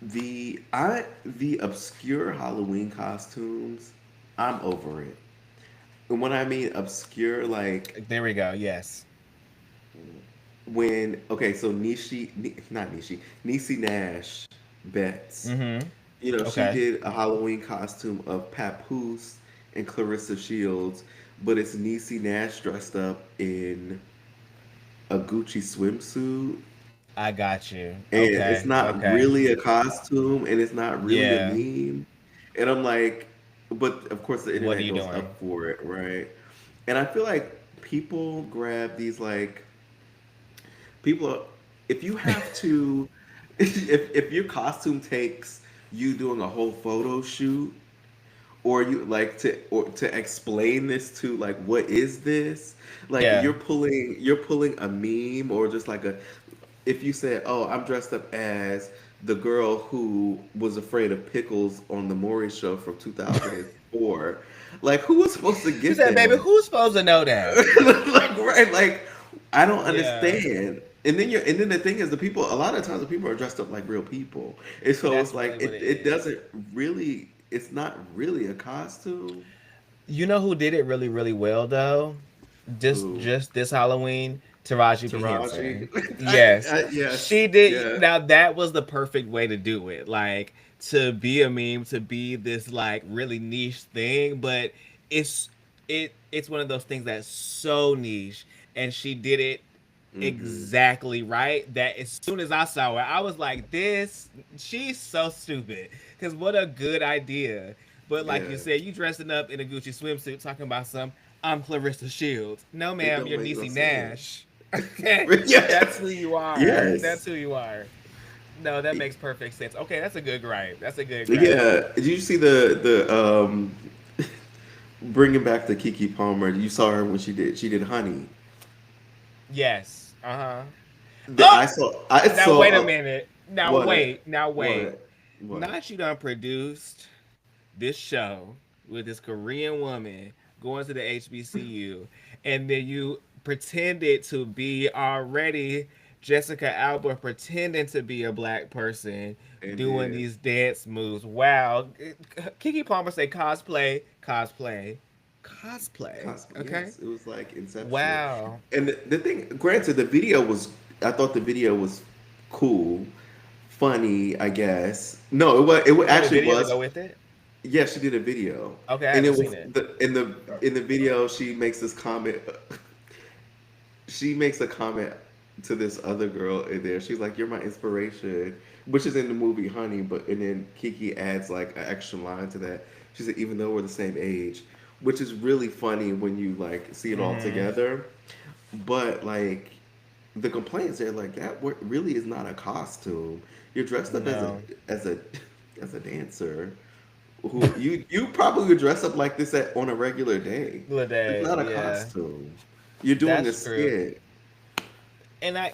The obscure Halloween costumes, I'm over it. And when I mean obscure, like There we go. Yes. when okay, so not Nishi, Niecy Nash Betts. Mm-hmm. You know, she Okay. did a Halloween costume of Papoose and Clarissa Shields, but it's Niecy Nash dressed up in a Gucci swimsuit, I got you. and it's Okay. not Okay. really a costume, and it's not really a Yeah. meme. And I'm like, but of course the What are internet you goes doing? up for it, right? And I feel like people grab these like people are, if you have to if your costume takes you doing a whole photo shoot or you like to or to explain this to like what is this, like Yeah. you're pulling a meme or just like a if you said, oh, I'm dressed up as the girl who was afraid of pickles on the Maury show from 2004, like who was supposed to She get said, "Baby, that? who's supposed to know that?" Like right, like I don't Yeah. understand. And then the thing is, the people a lot of times the people are dressed up like real people, and so it's That's like really what it it is. doesn't really. It's not really a costume. You know who did it really, really well though? Who Just this Halloween, Taraji P Taraji? Henson. Yes, Yes, she did. yeah. Now that was the perfect way to do it. Like to be a meme, to be this like really niche thing, but it's it's one of those things that's so niche, and she did it Hmm. exactly right. That as soon as I saw her, I was like, "This, she's so stupid." Because what a good idea. But like you Yeah, said, you dressing up in a Gucci swimsuit talking about some I'm Clarissa Shields. No, it ma'am, don't you're make no Niecy sense. Nash. Okay. That's Yeah. who you are. That's Yes. who you are. No, that makes perfect sense. Okay, that's a good gripe. That's a good gripe. Yeah. Did you see the bringing back the Kiki Palmer? You saw her when she did Honey. Yes. Uh-huh. The, Oh, I now wait saw a minute. Now what wait. Now wait. what Not you done produced this show with this Korean woman going to the HBCU, and then you pretended to be already Jessica Alba pretending to be a black person and doing did these dance moves. Wow. Kiki Palmer say cosplay, cosplay, cosplay. cosplay. Okay. Yes, it was like Inception. Wow. And the thing, granted, the video was I thought the video was cool, funny, I guess. No, it You made a actually video to was. go with it? Yeah, she did a video, Okay, I and haven't it seen was it. in the video she makes this comment. She makes a comment to this other girl in there. She's like, "You're my inspiration," which is in the movie Honey. But and then Kiki adds like an extra line to that. She said, "Even though we're the same age," which is really funny when you like see it all Mm-hmm. together. But like the complaints are like that really is not a costume. You're dressed up No. as a as a dancer who you probably would dress up like this on a regular day. It's Lede, not a yeah. costume. You're doing a That's true. skit. And I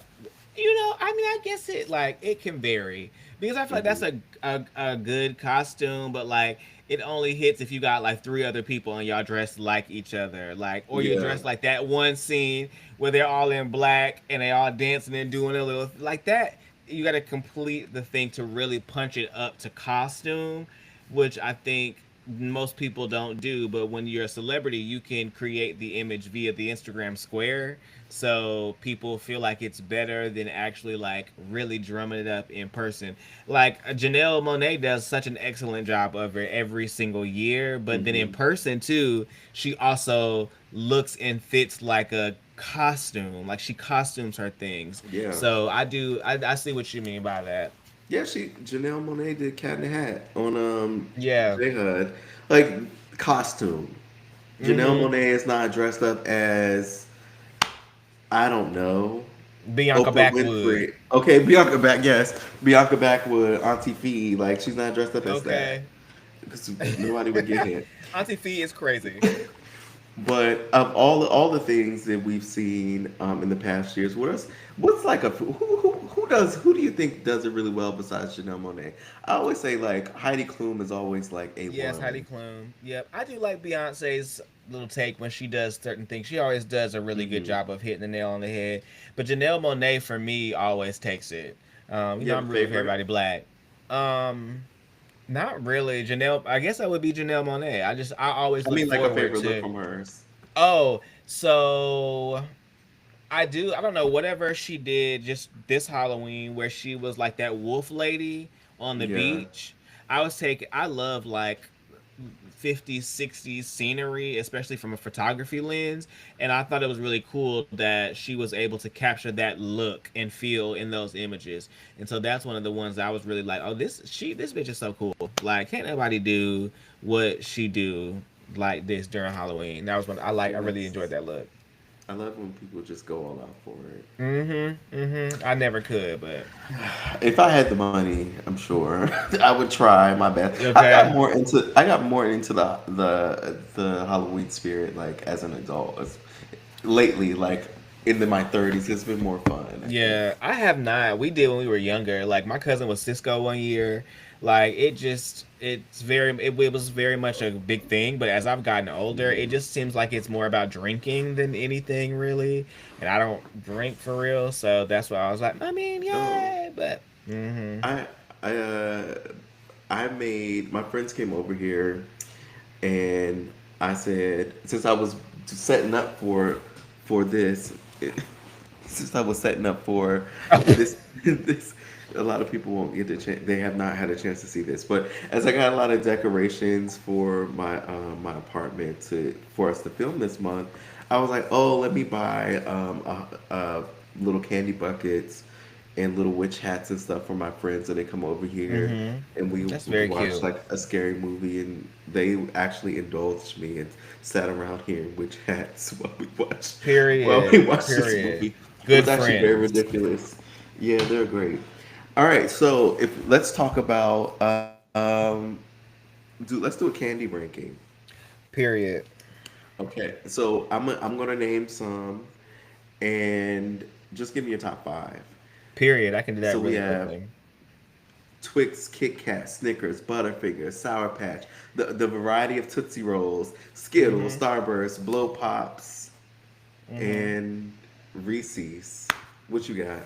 mean, I guess it like it can vary because I feel like that's Hmm. a good costume, but like it only hits if you got like three other people and y'all dressed like each other, like or you Yeah. dress like that one scene where they're all in black and they all dancing and doing a little like that. You got to complete the thing to really punch it up to costume. which I think most people don't do. But when you're a celebrity, you can create the image via the Instagram square, so people feel like it's better than actually like really drumming it up in person. Like Janelle Monae does such an excellent job of it every single year, but then in Hmm. person too, she also looks and fits like a costume. Like she costumes her things. Yeah. So I see what you mean by that. Yeah, she Janelle Monae did Cat in the Hat on Yeah. J Hud. Like costume. Janelle Mm-hmm. Monae is not dressed up as, I don't know, Bianca Oprah Backwood. Winfrey. Okay, Bianca Back, yes, Bianca Backwood, Auntie Fee. Like she's not dressed up as that Okay. because nobody would get hit. Auntie Fee is crazy. But of all the things that we've seen in the past years, what's like a who do you think does it really well besides Janelle Monae? I always say like Heidi Klum is always like a Yes, Heidi one. Klum. Yep, I do like Beyonce's little take when she does certain things. She always does a really good Hmm. job of hitting the nail on the head. But Janelle Monae for me always takes it. You have a I'm rooting for favorite? everybody black. Um, Not really. Janelle. I guess I would be Janelle Monae. I always I look mean, like a forward favorite look to. from hers. Oh, so I do. I don't know. Whatever she did just this Halloween, where she was like that wolf lady on the Yeah, beach. I was taking. I love like 50s, 60s scenery, especially from a photography lens. And I thought it was really cool that she was able to capture that look and feel in those images. And so that's one of the ones that I was really like, oh, this bitch is so cool. Like, can't nobody do what she do like this during Halloween. That was one I like. I really enjoyed yes. that look. I love when people just go all out for it. Mm-hmm. Mm-hmm. I never could, but If I had the money, I'm sure I would try my best. okay. I got more into the Halloween spirit like as an adult. Lately, like my 30s, it's been more fun, I think. Yeah, I have not. We did when we were younger. Like my cousin was Cisco one year. Like it was very much a big thing. But as I've gotten older, it Hmm. just seems like it's more about drinking than anything really. And I don't drink for real, so that's why I was like, I mean, Oh, yay! But mm-hmm. I I I made my friends came over here, and I said since I was setting up for this, since I was setting up for this this. A lot of people won't get the chance. They have not had a chance to see this, but as I got a lot of decorations for my apartment for us to film this month, I was like, oh, let me buy little candy buckets and little witch hats and stuff for my friends, and they come over here Mm-hmm. and we That's would very watch cute. like a scary movie, and they actually indulged me and sat around here in witch hats while we Period. watched this Period. movie. It Good was actually very friends. ridiculous. Yeah, they're great. All right, so if let's talk about let's do a candy ranking. Period. Okay, so I'm gonna name some and just give me your top five. Period. I can do So that we really have quickly. Twix, Kit Kat, Snickers, Butterfingers, Sour Patch, the variety of Tootsie Rolls, Skittles, Mm-hmm. Starburst, Blow Pops, Mm-hmm. and Reese's. What you got?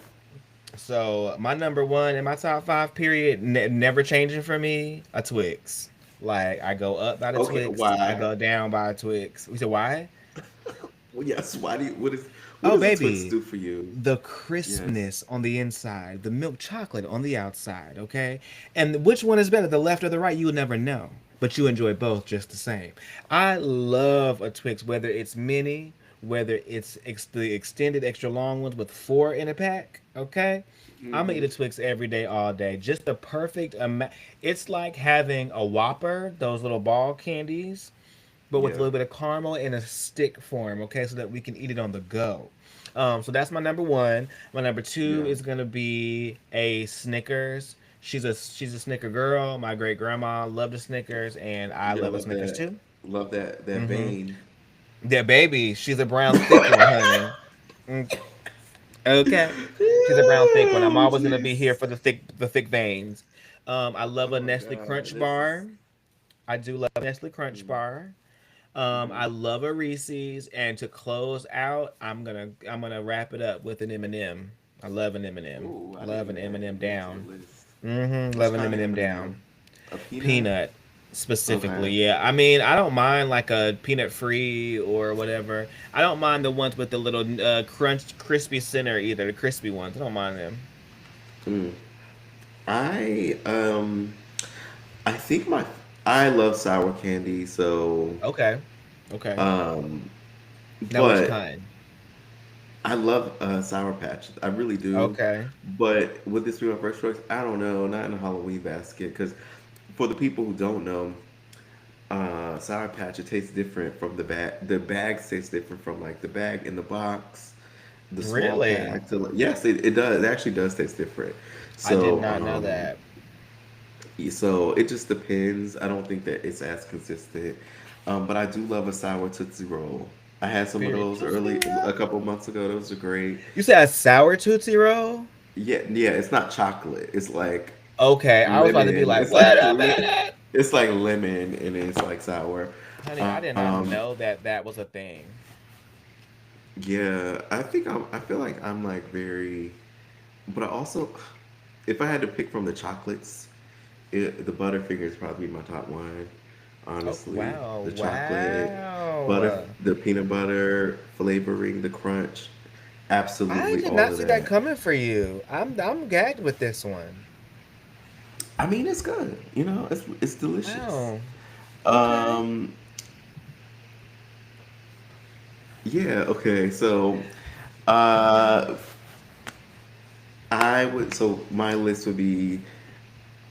So my number one in my top five, period, never changing for me, a Twix. Like I go up by the Okay, Twix, I why? go down by a Twix. We said why? Well, yes. Why do you? What Oh does the Twix baby, do for you? the Yes. crispness on the inside, the milk chocolate on the outside. Okay, and which one is better, the left or the right? You will never know, but you enjoy both just the same. I love a Twix, whether it's mini, whether it's the extended extra long ones with four in a pack. Okay, I'm gonna eat Hmm. a Twix every day, all day. Just the perfect amount. It's like having a Whopper, those little ball candies, but with a Yeah. little bit of caramel in a stick form. Okay, so that we can eat it on the go. So that's my number one. My number two Yeah. is gonna be a Snickers. She's a Snicker girl. My great grandma loved the Snickers, and I Yeah. love a Snickers too. Love that Mm-hmm. vein. Yeah, baby, she's a brown thick one, honey. Mm, okay, she's a brown thick one. I'm Oh, always gonna be here jeez. for the thick veins. I love Oh a my Nestle God. Crunch This is. bar. I do love Nestle Crunch bar. I Hmm. love a Reese's, and to close out, I'm gonna wrap it up with an M&M. I love an M&M. Oh, I Love didn't an even M&M add M to the down. list. Mm-hmm. Which Love an kind of M&M M&M? down. A peanut? Peanut. specifically. Okay. Yeah, I mean, I don't mind like a peanut free or whatever. I don't mind the ones with the little crunch, crispy center either. The crispy ones, I don't mind them. Mm. I I think my I love sour candy, so Okay, okay. um Now, which but kind? I love Sour Patch. I really do. Okay, But would this be my first choice? I don't know. Not in a Halloween basket. Because for the people who don't know, Sour Patch, it tastes different from the bag. The bag tastes different from like the bag in the box, the small really? pack. To like, yes, it does. It actually does taste different. I did So, not know that. so it just depends. I don't think that it's as consistent. But I do love a sour Tootsie Roll. I had some of Period. those early, a couple months ago. Those are great. You said a sour Tootsie Roll? Yeah, yeah, it's not chocolate. It's like Okay, I was about to be lemon. like, wait a minute. It's like lemon and it's like sour. Honey, I did not Um, know that that was a thing. yeah, I feel like I'm like very, but I also, if I had to pick from the chocolates, the Butterfinger is probably my top one. Oh, Honestly, wow, the chocolate, wow. the peanut butter flavoring, the crunch, I absolutely did all not of see that that. coming for you. I'm gagged with this one. I mean, it's good. You know, it's delicious. Wow. Okay. Um, yeah, okay. So, uh, so my list would be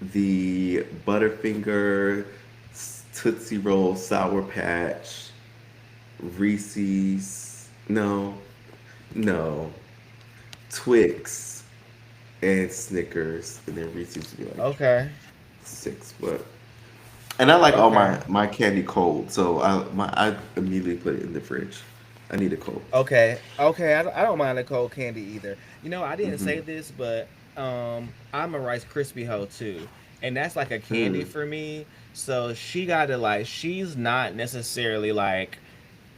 the Butterfinger, Tootsie Roll, Sour Patch, Reese's, no, Twix, and Snickers, and then Reese's would be like Okay. six. And I like all Okay. my candy cold, so I immediately put it in the fridge. I need it cold. Okay. Okay. I don't mind the cold candy either. I didn't Mm-hmm. say this, but I'm a Rice Krispie hoe too. And that's like a candy Mm. for me. So she gotta like she's not necessarily like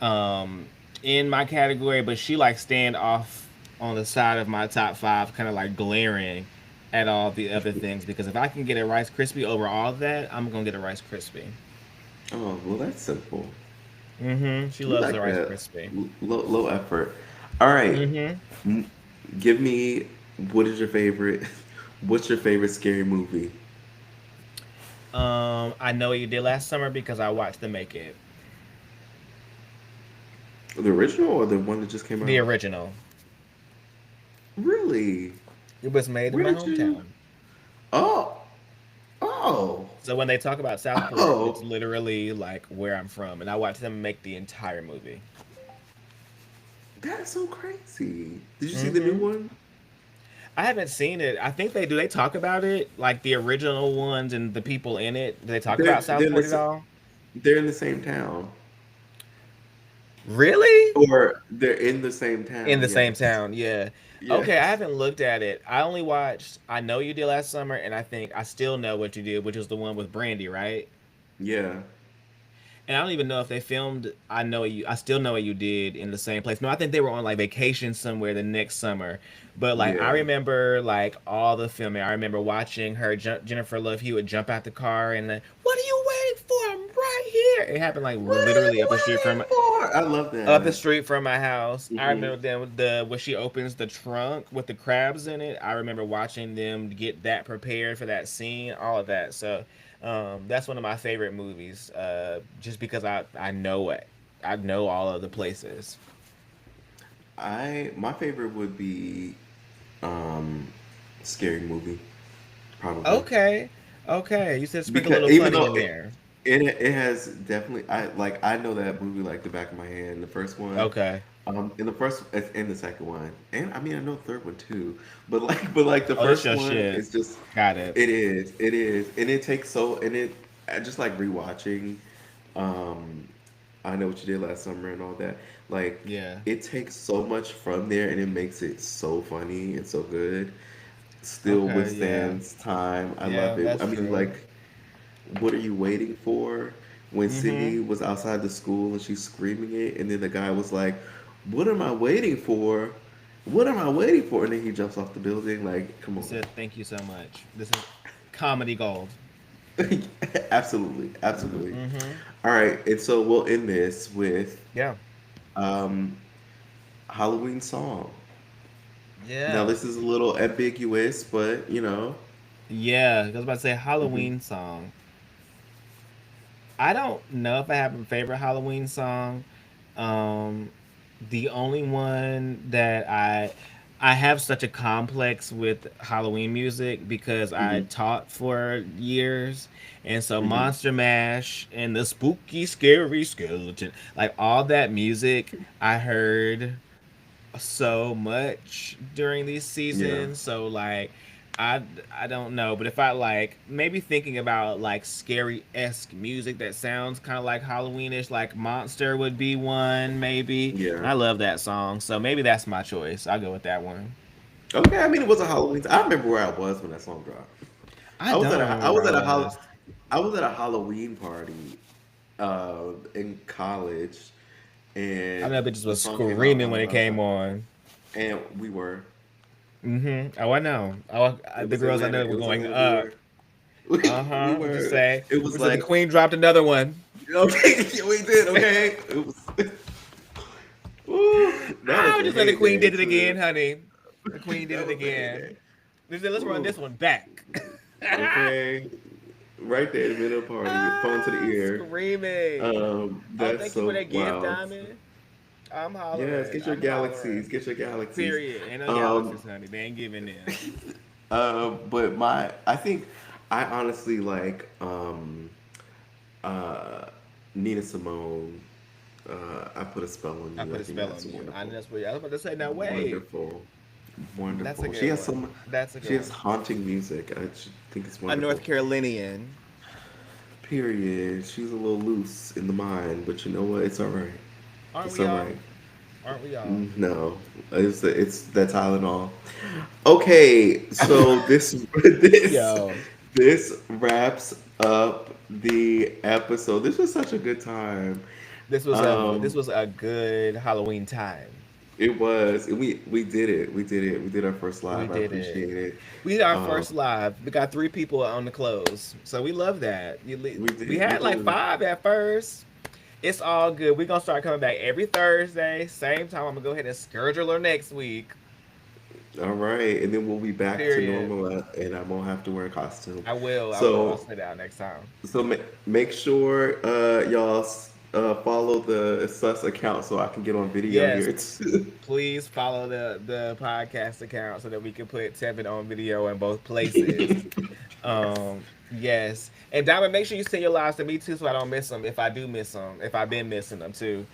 um in my category, but she like stand off on the side of my top five, kind of like glaring at all the other things. Because if I can get a Rice Krispie over all of that, I'm gonna get a Rice Krispie. Oh well, that's simple. She You loves like the Rice that Krispie. low effort. All right, Mm-hmm. M- give me what is your favorite? What's your favorite scary movie? I know what you did last summer because I watched the make it, The original or the one that just came the out? original. Really? It was made in Where my did you? hometown. Oh, oh, So when they talk about Southport, it's oh! literally like where I'm from, and I watched them make the entire movie. That is so crazy. Did you see the new Mm-hmm. one? I haven't seen it. I think they do. They talk about it, like the original ones and the people in it. Do they talk They're about they're in the Southport at sa- all? they're in the same town, Really? or they're in the same In town. the same Yes, town, yeah. Okay, I yes, haven't looked at it. I only watched I Know You Did Last Summer, and I think I Still Know What You Did, which was the one with Brandy, right? yeah, And I don't even know if they filmed I Still Know What You Did in the same place. No, I think they were on like vacation somewhere the next summer. But like I yeah. remember like all the filming. I remember watching Jennifer Love Hewitt jump out the car and then, what are you waiting for? I'm right here. It happened like What are literally you waiting for? I love up the that. street from my house. I Hmm. remember them the when she opens the trunk with the crabs in it. I remember watching them get that prepared for that scene, all of that. So that's one of my favorite movies. Just because I know it, I know all of the places. I my favorite would be um Scary Movie, probably. Okay, okay. You said sprinkle a Because little even funny though in there. it has definitely I know that movie like the back of my hand. The first one, Okay. in the first and the second one, and I mean I know the third one too. But like the Oh, this first your one shit. is just Got it. it is, and it takes so and it I just like rewatching. Um, I know what you did last summer and all that. Like Yeah. it takes so much from there, and it makes it so funny and so good. Still Okay. Yeah. withstands time. I Yeah. love it. That's I mean, true. like what are you waiting for? When Mm-hmm. Sydney was outside the school and she's screaming it, and then the guy was like, "What am I waiting for? What am I waiting for?" And then he jumps off the building. Like, come He on. said, "Thank you so much. This is comedy gold." Absolutely, absolutely. Mm-hmm. All right, and so we'll end this with Yeah. um, Halloween song. Now Yeah. this is a little ambiguous, but Yeah. I was about to say hmm Halloween song. I don't know if I have a favorite Halloween song. Um, the only one that I have such a complex with Halloween music because I hmm taught for years, and so hmm Monster Mash and the spooky, scary skeleton, like all that music, I heard so much during these yeah, seasons. So like I I don't know, but if I like maybe thinking about like scary esque music that sounds kind of like Halloweenish, like Monster would be one maybe. yeah. And I love that song, so maybe that's my choice. I'll go with that one. Okay, I mean it was a Halloween. I remember where I was when that song dropped. I don't I remember where was I at a was. I was at a Halloween party in college, I and know bitches the was song came out, and screaming when it came on. we were. Oh, I know. Oh, It the was girls I Atlanta. know It were was going Atlanta. We up. were. We What you were. say? It We was said the like queen dropped another one. okay, we did okay. It was. Ooh, that was I a just said the queen heyday did it again, too. honey. The queen did That it was a again. heyday. They said, let's run Ooh, this one back. okay, right there in the middle of the party, phone to the ear. Screaming. Oh, That's thank you for so that gift, wow. Diamond. I'm Yes, hollering. get your I'm galaxies. hollering. Get your galaxies. Period. Ain't no Um, galaxies, honey. They ain't giving them. but I think I honestly like uh, Nina Simone. I put a spell on I you. I put a think spell that's on you. I wonderful, that's what I was about to say. Now wait, wonderful, that's a wonderful. She good has one. some. That's a She good has one. haunting music. think it's A wonderful. North Carolinian. Period. She's a little loose in the mind, but you know what? It's all right. Aren't It's we all all? right. Aren't we all? No, it's that Tylenol. Okay, so this Yo, this wraps up the episode. This was such a good time. this Um, was a good Halloween time. it was. We did it. We did it. We did our first We live. I did it. appreciate it. We did our Um, first live. We got 3 people on the close, so we love that. We we had like did. 5 at first. It's all good. We're gonna start coming back every Thursday, same time. I'm gonna go ahead and schedule her next week. All right, and then we'll be back to Period. normal, and I won't have to wear a costume. I will. I will. I'll So sit down next time. make sure y'all follow the sus account so I can get on video Yes, here too. please follow the podcast account so that we can put Tevin on video in both places. Yes, and Diamond, make sure you send your lives to me too, so I don't miss them. If I do miss them, if I've been missing them too.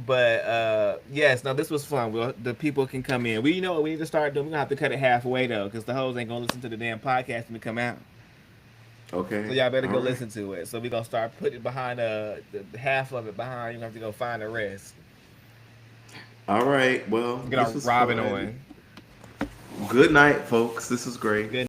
But yes, no, this was fun. The people can come in. We you know what we need to start doing. We're gonna have to cut it halfway though, because the hoes ain't gonna listen to the damn podcast when we come out. So Okay, y'all better all go right, listen to it. So we gonna start putting it behind the half of it behind. You gonna have to go find the rest. all right. Well, Get this our was Robin fun. on. Good night, folks. This was great. Good